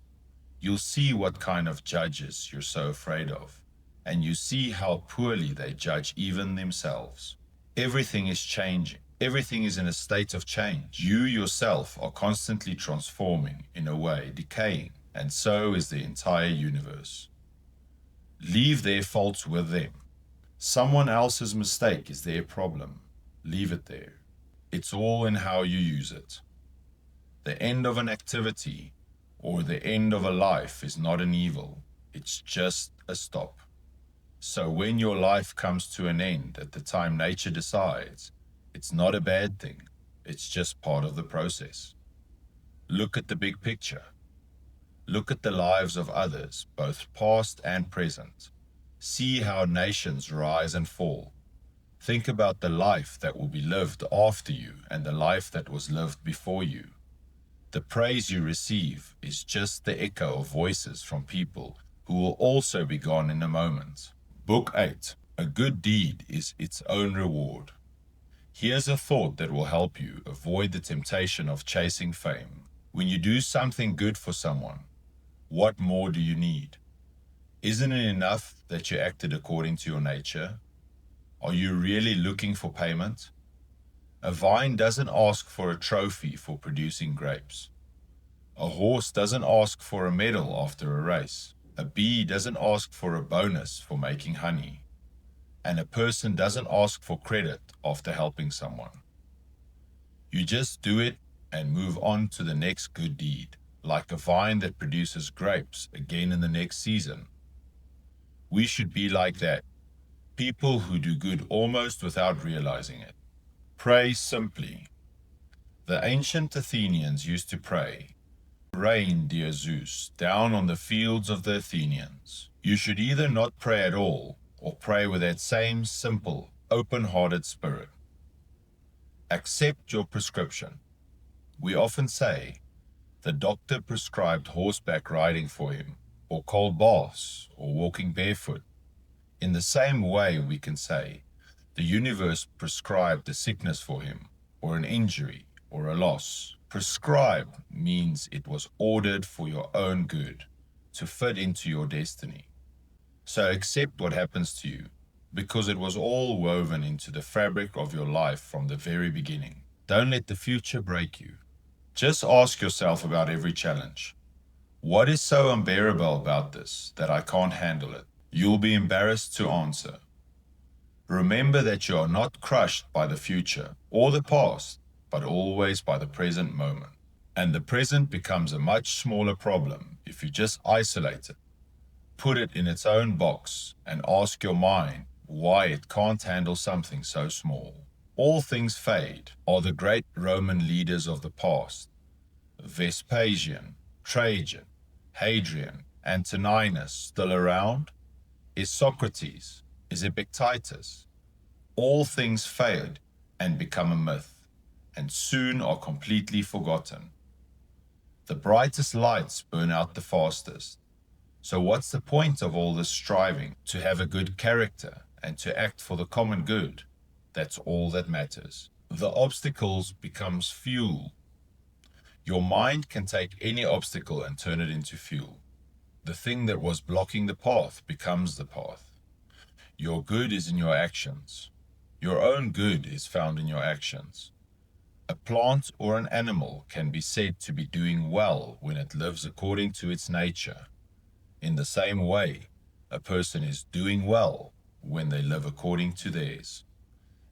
You'll see what kind of judges you're so afraid of, and you see how poorly they judge even themselves. Everything is changing. Everything is in a state of change. You yourself are constantly transforming, in a way, decaying, and so is the entire universe. Leave their faults with them. Someone else's mistake is their problem. Leave it there. It's all in how you use it. The end of an activity or the end of a life is not an evil. It's just a stop. So when your life comes to an end at the time nature decides, it's not a bad thing. It's just part of the process. Look at the big picture. Look at the lives of others, both past and present. See how nations rise and fall. Think about the life that will be lived after you and the life that was lived before you. The praise you receive is just the echo of voices from people who will also be gone in a moment. Book 8. A good deed is its own reward. Here's a thought that will help you avoid the temptation of chasing fame. When you do something good for someone, what more do you need? Isn't it enough that you acted according to your nature? Are you really looking for payment? A vine doesn't ask for a trophy for producing grapes. A horse doesn't ask for a medal after a race. A bee doesn't ask for a bonus for making honey. And a person doesn't ask for credit after helping someone. You just do it and move on to the next good deed, like a vine that produces grapes again in the next season. We should be like that, people who do good almost without realizing it. Pray simply. The ancient Athenians used to pray, "Rain, dear Zeus, down on the fields of the Athenians." You should either not pray at all, or pray with that same simple, open-hearted spirit. Accept your prescription. We often say, the doctor prescribed horseback riding for him, or cold baths, or walking barefoot. In the same way, we can say, the universe prescribed a sickness for him, or an injury, or a loss. Prescribe means it was ordered for your own good, to fit into your destiny. So accept what happens to you, because it was all woven into the fabric of your life from the very beginning. Don't let the future break you. Just ask yourself about every challenge. What is so unbearable about this that I can't handle it? You'll be embarrassed to answer. Remember that you are not crushed by the future or the past, but always by the present moment. And the present becomes a much smaller problem if you just isolate it, put it in its own box, and ask your mind why it can't handle something so small. All things fade. Are the great Roman leaders of the past, Vespasian, Trajan, Hadrian, Antoninus, still around? Is Socrates, is Epictetus? All things fade and become a myth, and soon are completely forgotten. The brightest lights burn out the fastest. So what's the point of all this striving to have a good character and to act for the common good? That's all that matters. The obstacles becomes fuel. Your mind can take any obstacle and turn it into fuel. The thing that was blocking the path becomes the path. Your good is in your actions. Your own good is found in your actions. A plant or an animal can be said to be doing well when it lives according to its nature. In the same way, a person is doing well when they live according to theirs.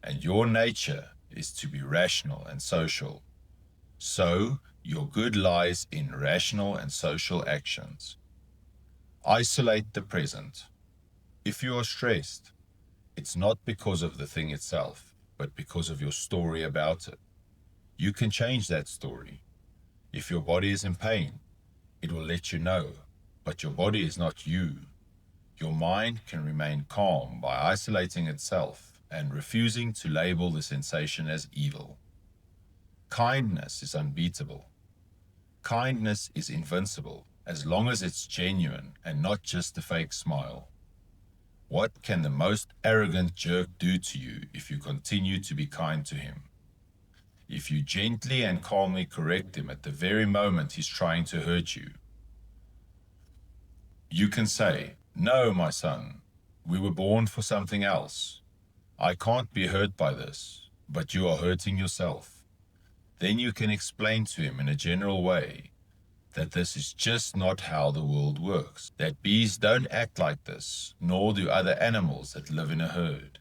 And your nature is to be rational and social. So, your good lies in rational and social actions. Isolate the present. If you are stressed, it's not because of the thing itself, but because of your story about it. You can change that story. If your body is in pain, it will let you know, but your body is not you. Your mind can remain calm by isolating itself and refusing to label the sensation as evil. Kindness is unbeatable. Kindness is invincible as long as it's genuine and not just a fake smile. What can the most arrogant jerk do to you if you continue to be kind to him? If you gently and calmly correct him at the very moment he's trying to hurt you, you can say, "No, my son, we were born for something else. I can't be hurt by this, but you are hurting yourself." Then you can explain to him in a general way that this is just not how the world works, that bees don't act like this, nor do other animals that live in a herd,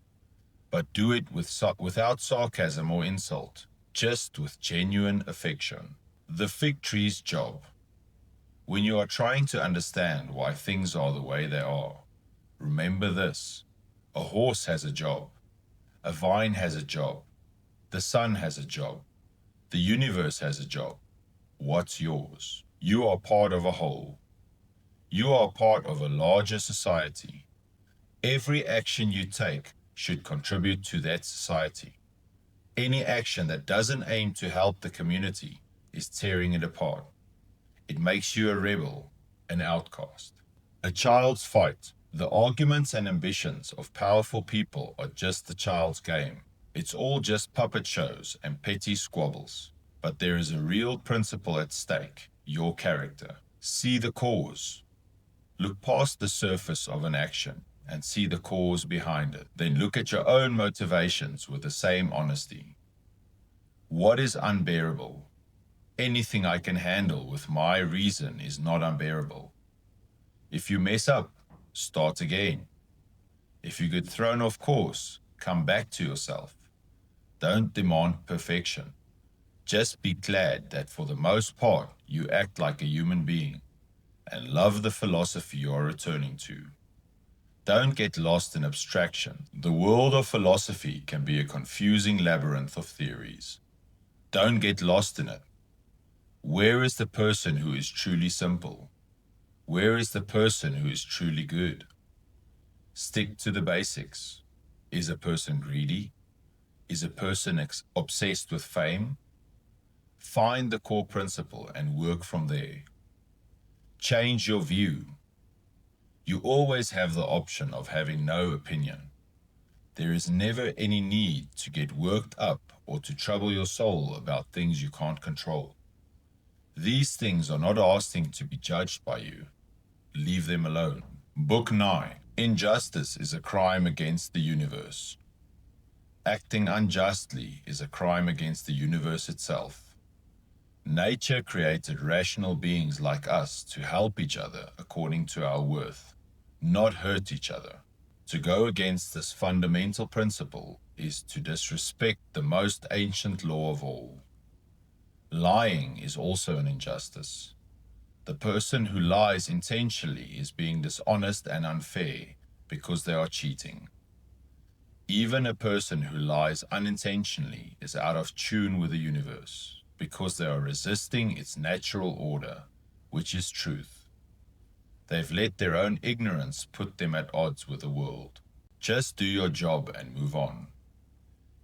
but do it without sarcasm or insult, just with genuine affection. The fig tree's job. When you are trying to understand why things are the way they are, Remember this: a horse has a job, a vine has a job, the sun has a job, the universe has a job. What's yours? You are part of a whole. You are part of a larger society. Every action you take should contribute to that society. Any action that doesn't aim to help the community is tearing it apart. It makes you a rebel, an outcast. A child's fight. The arguments and ambitions of powerful people are just the child's game. It's all just puppet shows and petty squabbles. But there is a real principle at stake: your character. See the cause. Look past the surface of an action and see the cause behind it. Then look at your own motivations with the same honesty. What is unbearable? Anything I can handle with my reason is not unbearable. If you mess up, start again. If you get thrown off course, come back to yourself. Don't demand perfection. Just be glad that for the most part you act like a human being and love the philosophy you are returning to. Don't get lost in abstraction. The world of philosophy can be a confusing labyrinth of theories. Don't get lost in it. Where is the person who is truly simple? Where is the person who is truly good? Stick to the basics. Is a person greedy? Is a person obsessed with fame? Find the core principle and work from there. Change your view. You always have the option of having no opinion. There is never any need to get worked up or to trouble your soul about things you can't control. These things are not asking to be judged by you. Leave them alone. Book 9. Injustice is a crime against the universe. Acting unjustly is a crime against the universe itself. Nature created rational beings like us to help each other according to our worth, not hurt each other. To go against this fundamental principle is to disrespect the most ancient law of all. Lying is also an injustice. The person who lies intentionally is being dishonest and unfair because they are cheating. Even a person who lies unintentionally is out of tune with the universe because they are resisting its natural order, which is truth. They've let their own ignorance put them at odds with the world. Just do your job and move on.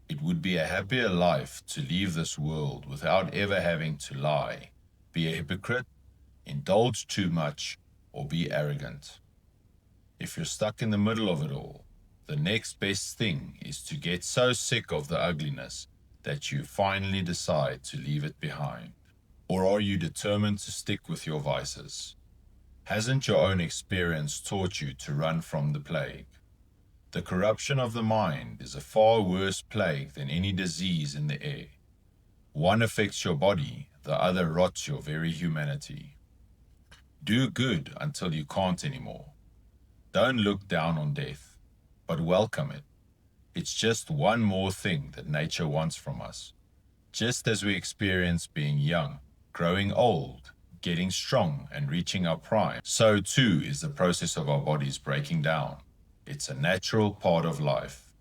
It would be a happier life to leave this world without ever having to lie, be a hypocrite, indulge too much, or be arrogant. If you're stuck in the middle of it all, the next best thing is to get so sick of the ugliness that you finally decide to leave it behind. Or are you determined to stick with your vices? Hasn't your own experience taught you to run from the plague? The corruption of the mind is a far worse plague than any disease in the air. One affects your body, the other rots your very humanity. Do good until you can't anymore. Don't look down on death, but welcome it. It's just one more thing that nature wants from us. Just as we experience being young, growing old, getting strong, and reaching our prime, so too is the process of our bodies breaking down. It's a natural part of life.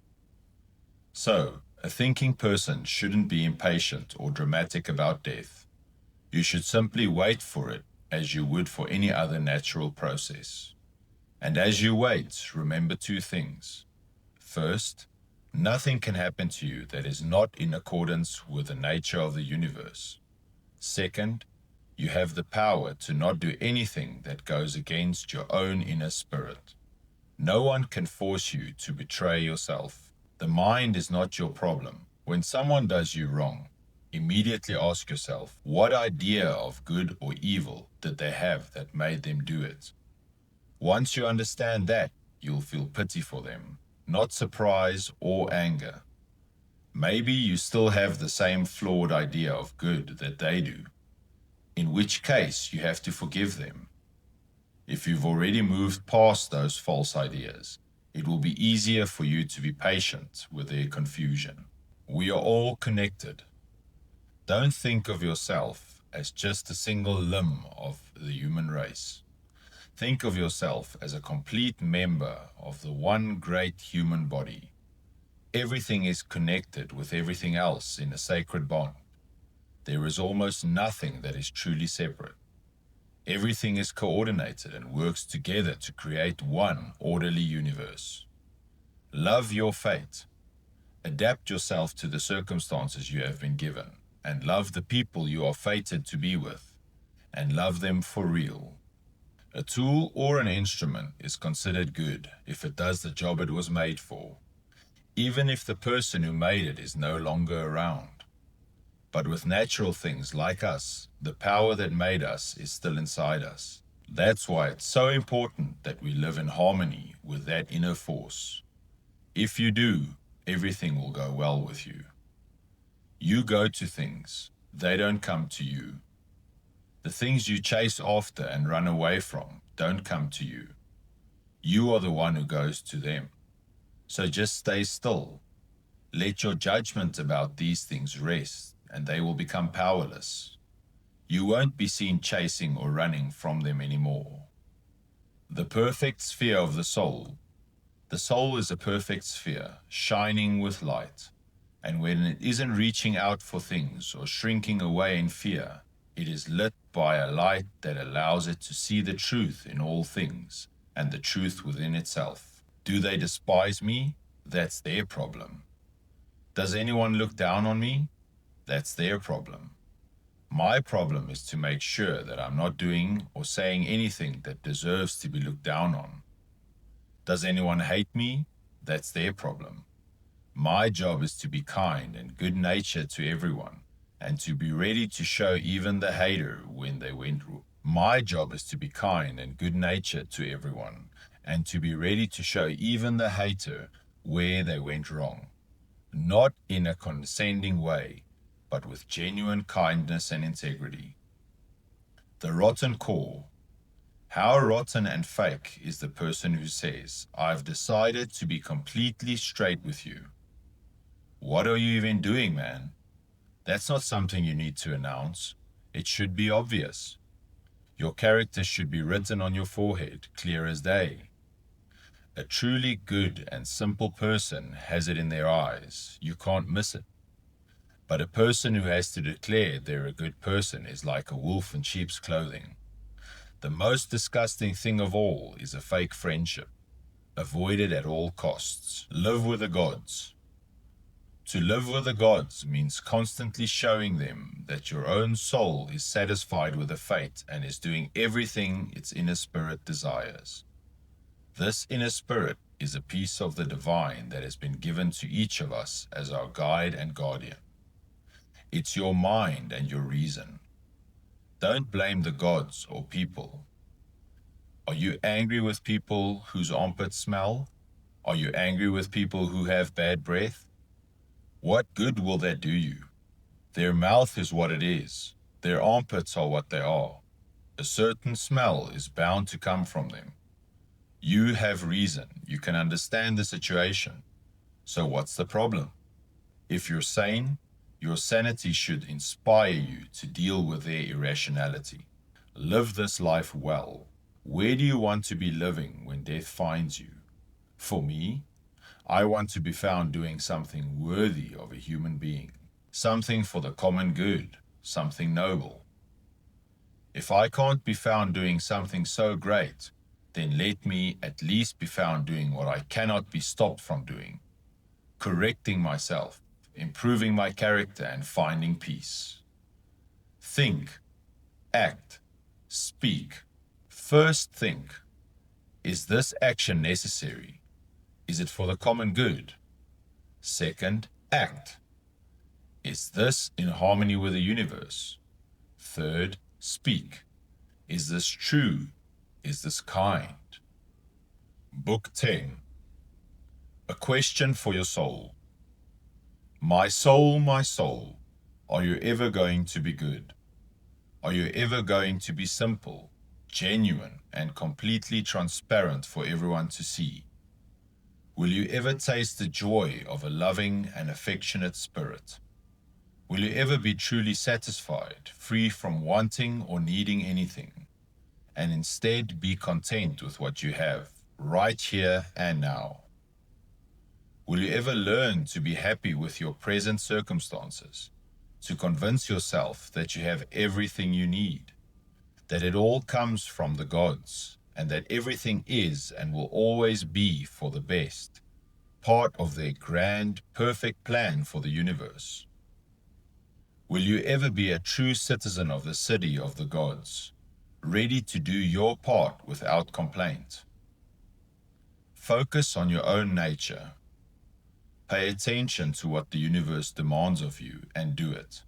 So, a thinking person shouldn't be impatient or dramatic about death. You should simply wait for it as you would for any other natural process. And as you wait, remember two things. First, nothing can happen to you that is not in accordance with the nature of the universe. Second, you have the power to not do anything that goes against your own inner spirit. No one can force you to betray yourself. The mind is not your problem. When someone does you wrong, immediately ask yourself, what idea of good or evil did they have that made them do it? Once you understand that, you'll feel pity for them, not surprise or anger. Maybe you still have the same flawed idea of good that they do, in which case you have to forgive them. If you've already moved past those false ideas, it will be easier for you to be patient with their confusion. We are all connected. Don't think of yourself as just a single limb of the human race. Think of yourself as a complete member of the one great human body. Everything is connected with everything else in a sacred bond. There is almost nothing that is truly separate. Everything is coordinated and works together to create one orderly universe. Love your fate. Adapt yourself to the circumstances you have been given, and love the people you are fated to be with, and love them for real. A tool or an instrument is considered good if it does the job it was made for, even if the person who made it is no longer around. But with natural things like us, the power that made us is still inside us. That's why it's so important that we live in harmony with that inner force. If you do, everything will go well with you. You go to things, they don't come to you. The things you chase after and run away from don't come to you. You are the one who goes to them. So just stay still. Let your judgment about these things rest, and they will become powerless. You won't be seen chasing or running from them anymore. The perfect sphere of the soul. The soul is a perfect sphere, shining with light. And when it isn't reaching out for things or shrinking away in fear, it is lit by a light that allows it to see the truth in all things and the truth within itself. Do they despise me? That's their problem. Does anyone look down on me? That's their problem. My problem is to make sure that I'm not doing or saying anything that deserves to be looked down on. Does anyone hate me? That's their problem. My job is to be kind and good-natured to everyone, and to be ready to show even the hater when they went wrong. My job is to be kind and good-natured to everyone, and to be ready to show even the hater where they went wrong. Not in a condescending way, but with genuine kindness and integrity. The rotten core. How rotten and fake is the person who says, "I've decided to be completely straight with you." What are you even doing, man? That's not something you need to announce. It should be obvious. Your character should be written on your forehead, clear as day. A truly good and simple person has it in their eyes. You can't miss it. But a person who has to declare they're a good person is like a wolf in sheep's clothing. The most disgusting thing of all is a fake friendship. Avoid it at all costs. Live with the gods. To live with the gods means constantly showing them that your own soul is satisfied with the fate and is doing everything its inner spirit desires. This inner spirit is a piece of the divine that has been given to each of us as our guide and guardian. It's your mind and your reason. Don't blame the gods or people. Are you angry with people whose armpits smell? Are you angry with people who have bad breath? What good will that do you? Their mouth is what it is. Their armpits are what they are. A certain smell is bound to come from them. You have reason. You can understand the situation. So what's the problem? If you're sane, your sanity should inspire you to deal with their irrationality. Live this life well. Where do you want to be living when death finds you? For me, I want to be found doing something worthy of a human being, something for the common good, something noble. If I can't be found doing something so great, then let me at least be found doing what I cannot be stopped from doing, correcting myself, improving my character, and finding peace. Think, act, speak. First think, is this action necessary? Is it for the common good? Second, act. Is this in harmony with the universe? Third, speak. Is this true? Is this kind? Book 10. A question for your soul. My soul, are you ever going to be good? Are you ever going to be simple, genuine, and completely transparent for everyone to see? Will you ever taste the joy of a loving and affectionate spirit? Will you ever be truly satisfied, free from wanting or needing anything? and instead be content with what you have, right here and now? Will you ever learn to be happy with your present circumstances, to convince yourself that you have everything you need, that it all comes from the gods, and that everything is and will always be for the best, part of their grand, perfect plan for the universe? Will you ever be a true citizen of the city of the gods, ready to do your part without complaint? Focus on your own nature. Pay attention to what the universe demands of you and do it.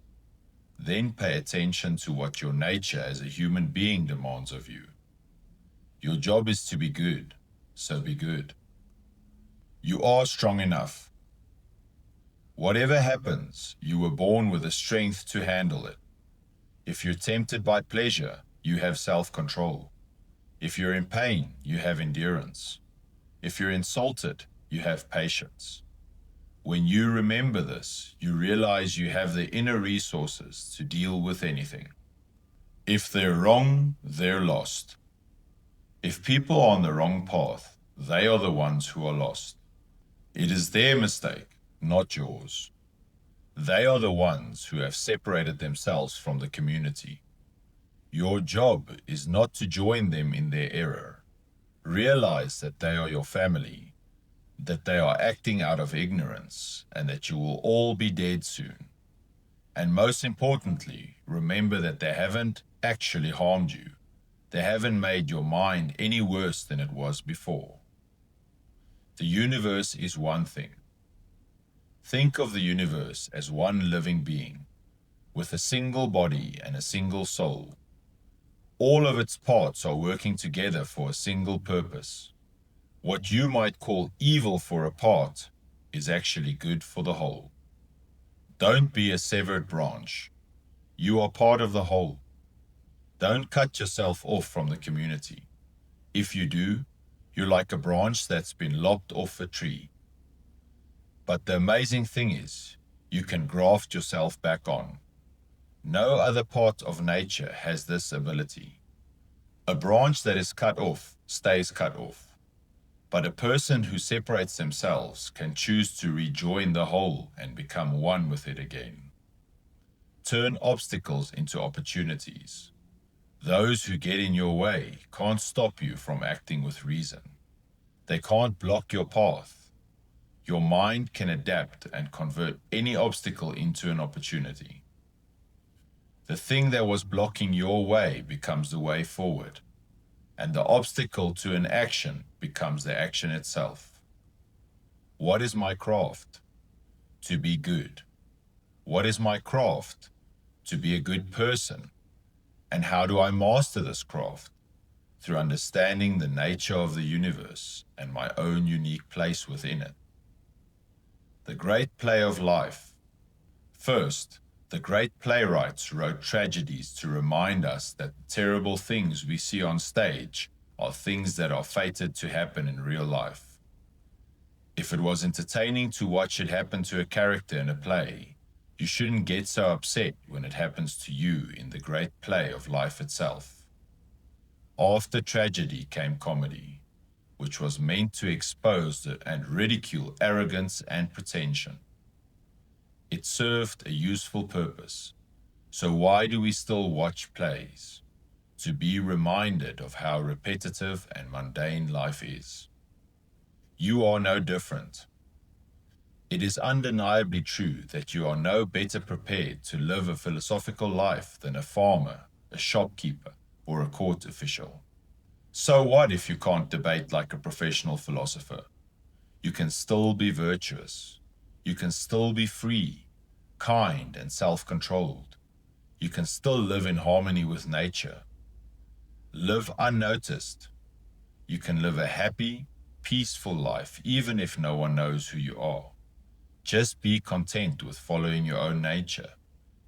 Then pay attention to what your nature as a human being demands of you. Your job is to be good, so be good. You are strong enough. Whatever happens, you were born with the strength to handle it. If you're tempted by pleasure, you have self-control. If you're in pain, you have endurance. If you're insulted, you have patience. When you remember this, you realize you have the inner resources to deal with anything. If they're wrong, they're lost. If people are on the wrong path, they are the ones who are lost. It is their mistake, not yours. They are the ones who have separated themselves from the community. Your job is not to join them in their error. Realize that they are your family, that they are acting out of ignorance, and that you will all be dead soon. And most importantly, remember that they haven't actually harmed you. They haven't made your mind any worse than it was before. The universe is one thing. Think of the universe as one living being, with a single body and a single soul. All of its parts are working together for a single purpose. What you might call evil for a part is actually good for the whole. Don't be a severed branch. You are part of the whole. Don't cut yourself off from the community. If you do, you're like a branch that's been lopped off a tree. But the amazing thing is, you can graft yourself back on. No other part of nature has this ability. A branch that is cut off stays cut off. But a person who separates themselves can choose to rejoin the whole and become one with it again. Turn obstacles into opportunities. Those who get in your way can't stop you from acting with reason. They can't block your path. Your mind can adapt and convert any obstacle into an opportunity. The thing that was blocking your way becomes the way forward, and the obstacle to an action becomes the action itself. What is my craft? To be good. What is my craft? To be a good person. And how do I master this craft? Through understanding the nature of the universe and my own unique place within it. The great play of life. First, the great playwrights wrote tragedies to remind us that the terrible things we see on stage are things that are fated to happen in real life. If it was entertaining to watch it happen to a character in a play, you shouldn't get so upset when it happens to you in the great play of life itself. After tragedy came comedy, which was meant to expose and ridicule arrogance and pretension. It served a useful purpose. So why do we still watch plays? To be reminded of how repetitive and mundane life is. You are no different. It is undeniably true that you are no better prepared to live a philosophical life than a farmer, a shopkeeper, or a court official. So what if you can't debate like a professional philosopher? You can still be virtuous. You can still be free, kind, and self-controlled. You can still live in harmony with nature. Live unnoticed. You can live a happy, peaceful life even if no one knows who you are. Just be content with following your own nature,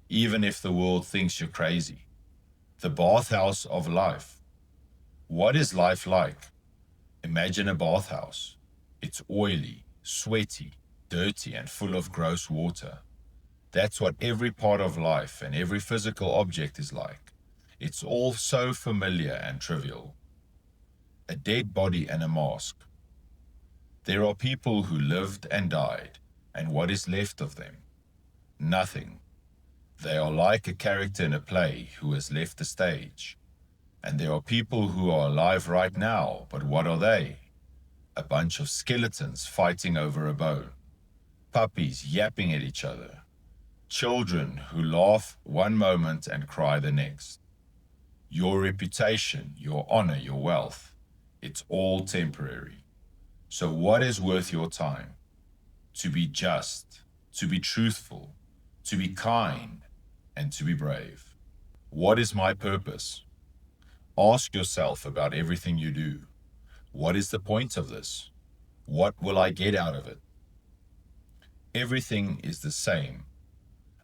even if the world thinks you're crazy. The bathhouse of life. What is life like? Imagine a bathhouse. It's oily, sweaty, dirty, and full of gross water. That's what every part of life and every physical object is like. It's all so familiar and trivial. A dead body and a mask. There are people who lived and died, and what is left of them? Nothing. They are like a character in a play who has left the stage. And there are people who are alive right now, but what are they? A bunch of skeletons fighting over a bone. Puppies yapping at each other. Children who laugh one moment and cry the next. Your reputation, your honor, your wealth, it's all temporary. So what is worth your time? To be just, to be truthful, to be kind, and to be brave. What is my purpose? Ask yourself about everything you do. What is the point of this? What will I get out of it? Everything is the same.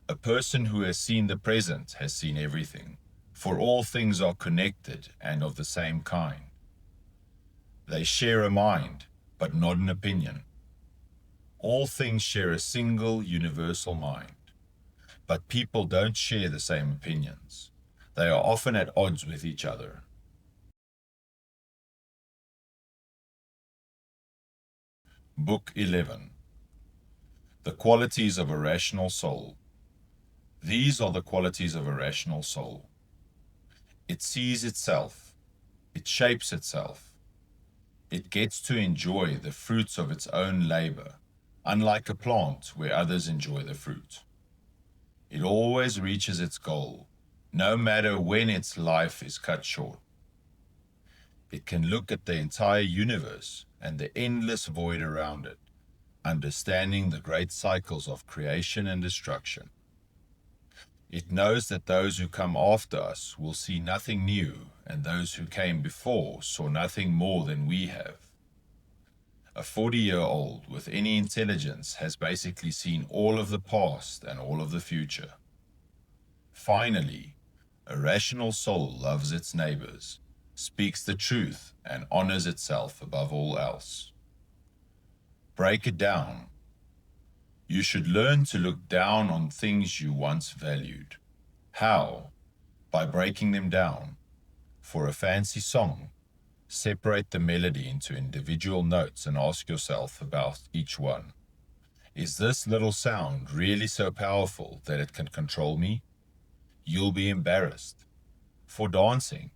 A person who has seen the present has seen everything, for all things are connected and of the same kind. They share a mind, but not an opinion. All things share a single universal mind, but people don't share the same opinions. They are often at odds with each other. Book 11. The Qualities of a Rational Soul. These are the qualities of a rational soul. It sees itself. It shapes itself. It gets to enjoy the fruits of its own labor, unlike a plant where others enjoy the fruit. It always reaches its goal, no matter when its life is cut short. It can look at the entire universe and the endless void around it, understanding the great cycles of creation and destruction. It knows that those who come after us will see nothing new, and those who came before saw nothing more than we have. A 40-year-old with any intelligence has basically seen all of the past and all of the future. Finally, a rational soul loves its neighbors, speaks the truth, and honors itself above all else. Break it down. You should learn to look down on things you once valued. How? By breaking them down. For a fancy song, separate the melody into individual notes and ask yourself about each one. Is this little sound really so powerful that it can control me? You'll be embarrassed. For dancing,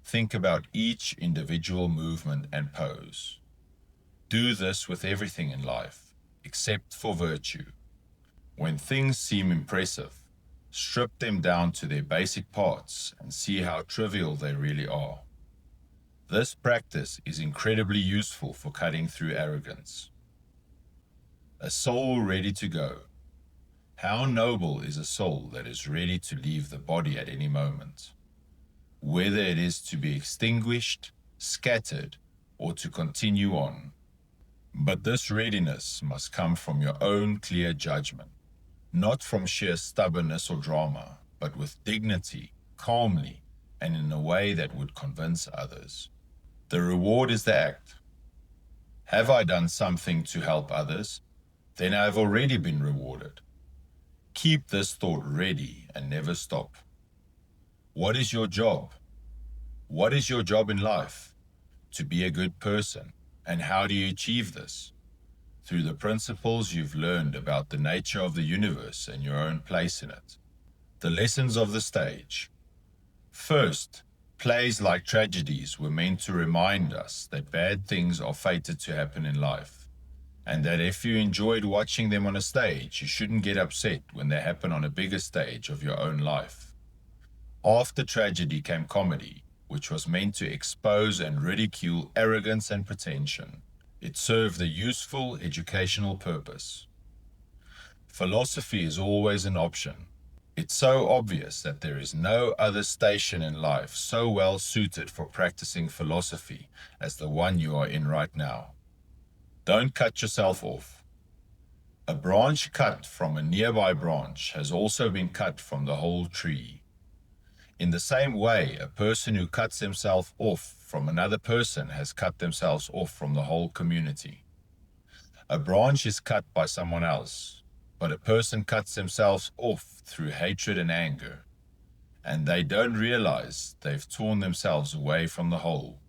think about each individual movement and pose. Do this with everything in life, except for virtue. When things seem impressive, strip them down to their basic parts and see how trivial they really are. This practice is incredibly useful for cutting through arrogance. A soul ready to go. How noble is a soul that is ready to leave the body at any moment, whether it is to be extinguished, scattered, or to continue on. But this readiness must come from your own clear judgment, not from sheer stubbornness or drama, but with dignity, calmly, and in a way that would convince others. The reward is the act. Have I done something to help others? Then I have already been rewarded. Keep this thought ready and never stop. What is your job? What is your job in life? To be a good person. And how do you achieve this? Through the principles you've learned about the nature of the universe and your own place in it. The lessons of the stage. First, plays like tragedies were meant to remind us that bad things are fated to happen in life, and that if you enjoyed watching them on a stage, you shouldn't get upset when they happen on a bigger stage of your own life. After tragedy came comedy, which was meant to expose and ridicule arrogance and pretension. It served a useful educational purpose. Philosophy is always an option. It's so obvious that there is no other station in life so well suited for practicing philosophy as the one you are in right now. Don't cut yourself off. A branch cut from a nearby branch has also been cut from the whole tree. In the same way, a person who cuts himself off from another person has cut themselves off from the whole community. A branch is cut by someone else, but a person cuts themselves off through hatred and anger. and they don't realize they've torn themselves away from the whole.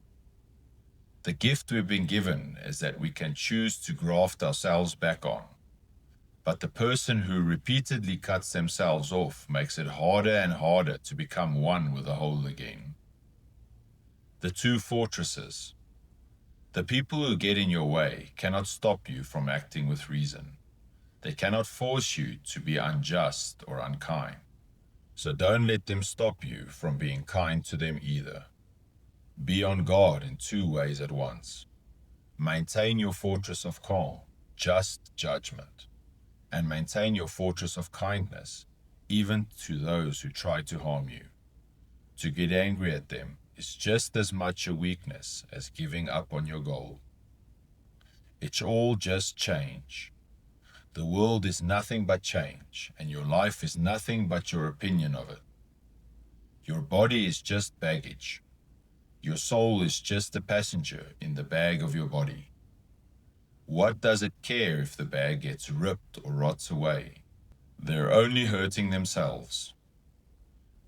The gift we've been given is that we can choose to graft ourselves back on. But the person who repeatedly cuts themselves off makes it harder and harder to become one with the whole again. The two fortresses. The people who get in your way cannot stop you from acting with reason. They cannot force you to be unjust or unkind. So don't let them stop you from being kind to them either. Be on guard in two ways at once. Maintain your fortress of calm, just judgment, and maintain your fortress of kindness, even to those who try to harm you. To get angry at them is just as much a weakness as giving up on your goal. It's all just change. The world is nothing but change, and your life is nothing but your opinion of it. Your body is just baggage. Your soul is just a passenger in the bag of your body. What does it care if the bag gets ripped or rots away? They're only hurting themselves.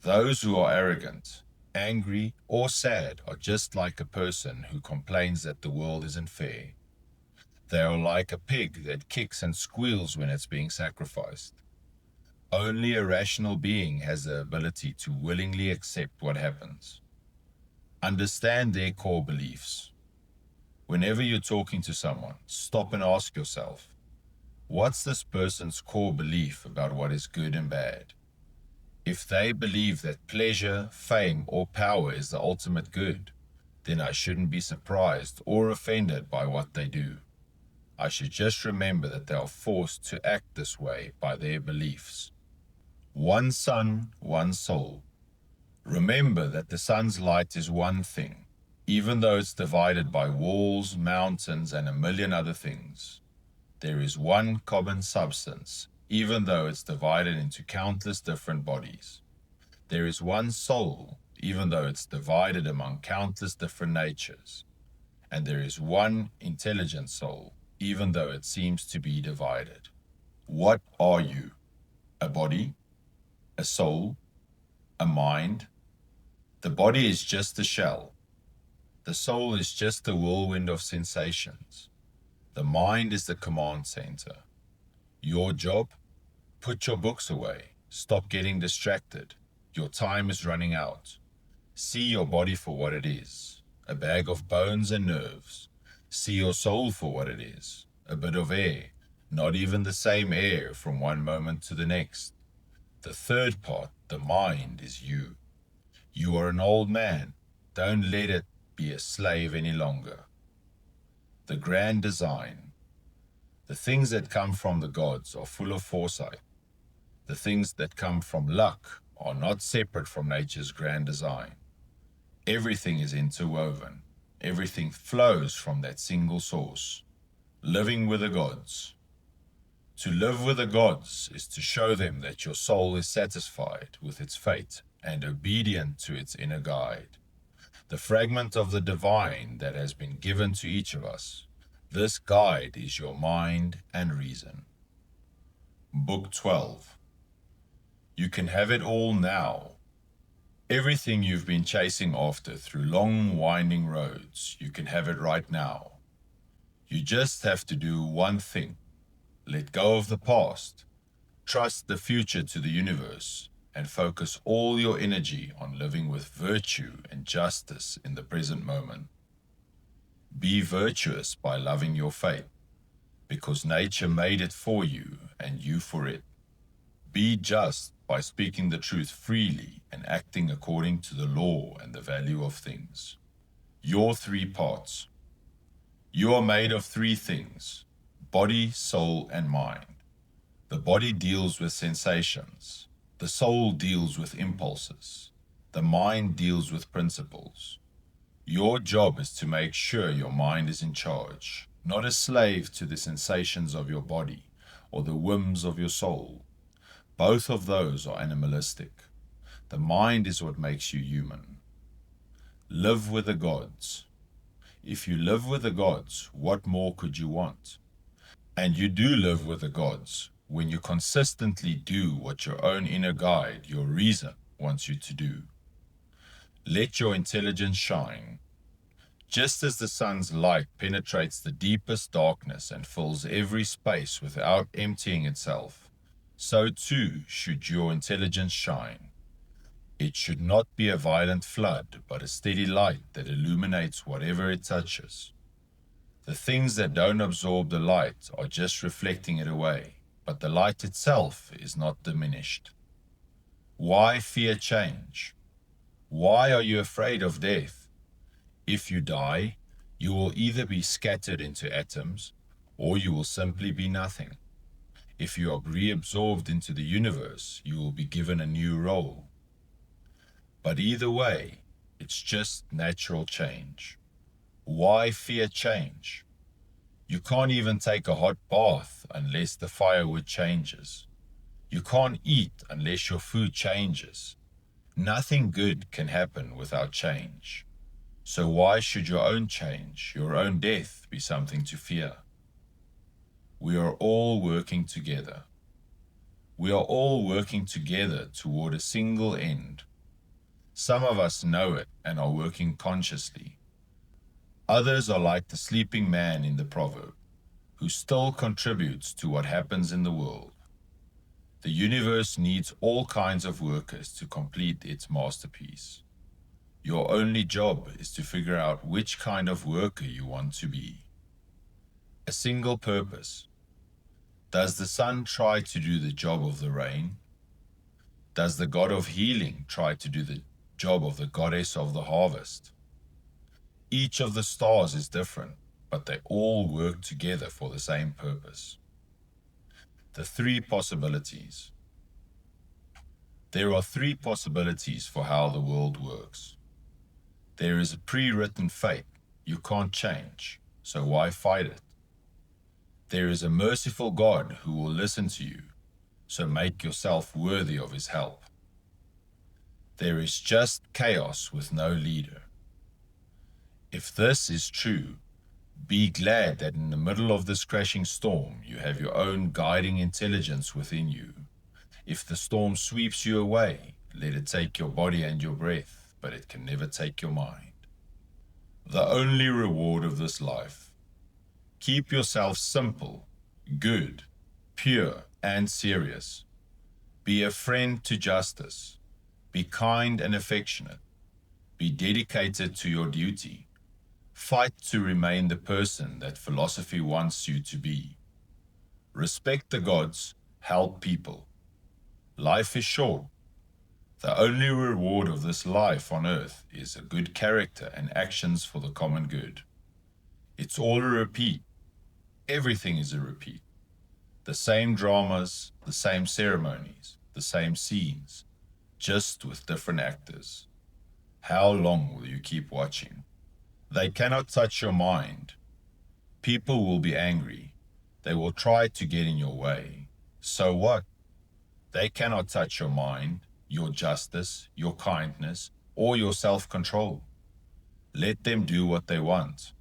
Those who are arrogant, angry, or sad are just like a person who complains that the world isn't fair. They are like a pig that kicks and squeals when it's being sacrificed. Only a rational being has the ability to willingly accept what happens. Understand their core beliefs. Whenever you're talking to someone, stop and ask yourself, what's this person's core belief about what is good and bad? If they believe that pleasure, fame, or power is the ultimate good, then I shouldn't be surprised or offended by what they do. I should just remember that they are forced to act this way by their beliefs. One sun, one soul. Remember that the sun's light is one thing, even though it's divided by walls, mountains, and a million other things. There is one common substance, even though it's divided into countless different bodies. There is one soul, even though it's divided among countless different natures. And there is one intelligent soul, even though it seems to be divided. What are you? A body? A soul? A mind? The body is just a shell. The soul is just a whirlwind of sensations. The mind is the command center. Your job? Put your books away. Stop getting distracted. Your time is running out. See your body for what it is, a bag of bones and nerves. See your soul for what it is, a bit of air, not even the same air from one moment to the next. The third part, the mind, is you. You are an old man. Don't let it be a slave any longer. The grand design. The things that come from the gods are full of foresight. The things that come from luck are not separate from nature's grand design. Everything is interwoven. Everything flows from that single source. Living with the gods. To live with the gods is to show them that your soul is satisfied with its fate and obedient to its inner guide. The fragment of the divine that has been given to each of us. This guide is your mind and reason. Book 12. You can have it all now. Everything you've been chasing after through long, winding roads, you can have it right now. You just have to do one thing. Let go of the past. Trust the future to the universe and focus all your energy on living with virtue and justice in the present moment. Be virtuous by loving your fate, because nature made it for you and you for it. Be just by speaking the truth freely and acting according to the law and the value of things. Your three parts. You are made of three things: body, soul, and mind. The body deals with sensations. The soul deals with impulses. The mind deals with principles. Your job is to make sure your mind is in charge, not a slave to the sensations of your body or the whims of your soul. Both of those are animalistic. The mind is what makes you human. Live with the gods. If you live with the gods, what more could you want? And you do live with the gods when you consistently do what your own inner guide, your reason, wants you to do. Let your intelligence shine. Just as the sun's light penetrates the deepest darkness and fills every space without emptying itself, so too should your intelligence shine. It should not be a violent flood, but a steady light that illuminates whatever it touches. The things that don't absorb the light are just reflecting it away, but the light itself is not diminished. Why fear change? Why are you afraid of death? If you die, you will either be scattered into atoms, or you will simply be nothing. If you are reabsorbed into the universe, you will be given a new role. But either way, it's just natural change. Why fear change? You can't even take a hot bath unless the firewood changes. You can't eat unless your food changes. Nothing good can happen without change. So why should your own change, your own death, be something to fear? We are all working together. We are all working together toward a single end. Some of us know it and are working consciously. Others are like the sleeping man in the proverb, who still contributes to what happens in the world. The universe needs all kinds of workers to complete its masterpiece. Your only job is to figure out which kind of worker you want to be. A single purpose. Does the sun try to do the job of the rain? Does the god of healing try to do the job of the goddess of the harvest? Each of the stars is different, but they all work together for the same purpose. The three possibilities. There are three possibilities for how the world works. There is a pre-written fate you can't change, so why fight it? There is a merciful God who will listen to you, so make yourself worthy of his help. There is just chaos with no leader. If this is true, be glad that in the middle of this crashing storm, you have your own guiding intelligence within you. If the storm sweeps you away, let it take your body and your breath, but it can never take your mind. The only reward of this life. Keep yourself simple, good, pure, and serious. Be a friend to justice. Be kind and affectionate. Be dedicated to your duty. Fight to remain the person that philosophy wants you to be. Respect the gods, help people. Life is short. The only reward of this life on earth is a good character and actions for the common good. It's all a repeat. Everything is a repeat. The same dramas, the same ceremonies, the same scenes, just with different actors. How long will you keep watching? They cannot touch your mind. People will be angry. They will try to get in your way. So what? They cannot touch your mind, your justice, your kindness, or your self-control. Let them do what they want.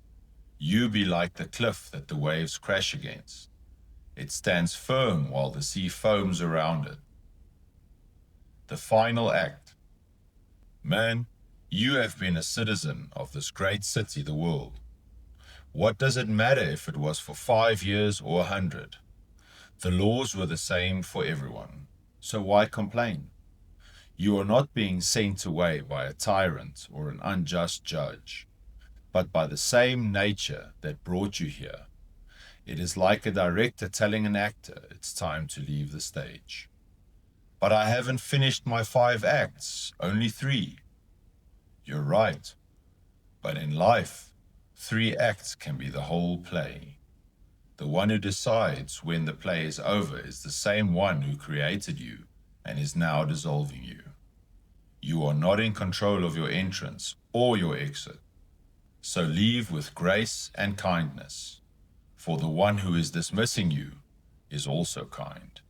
You be like the cliff that the waves crash against. It stands firm while the sea foams around it. The final act. Man, you have been a citizen of this great city, the world. What does it matter if it was for 5 years or 100? The laws were the same for everyone, so why complain? You are not being sent away by a tyrant or an unjust judge, but by the same nature that brought you here. It is like a director telling an actor it's time to leave the stage. But I haven't finished my 5 acts, only 3. You're right, but in life, 3 acts can be the whole play. The one who decides when the play is over is the same one who created you and is now dissolving you. You are not in control of your entrance or your exit. So leave with grace and kindness, for the one who is dismissing you is also kind.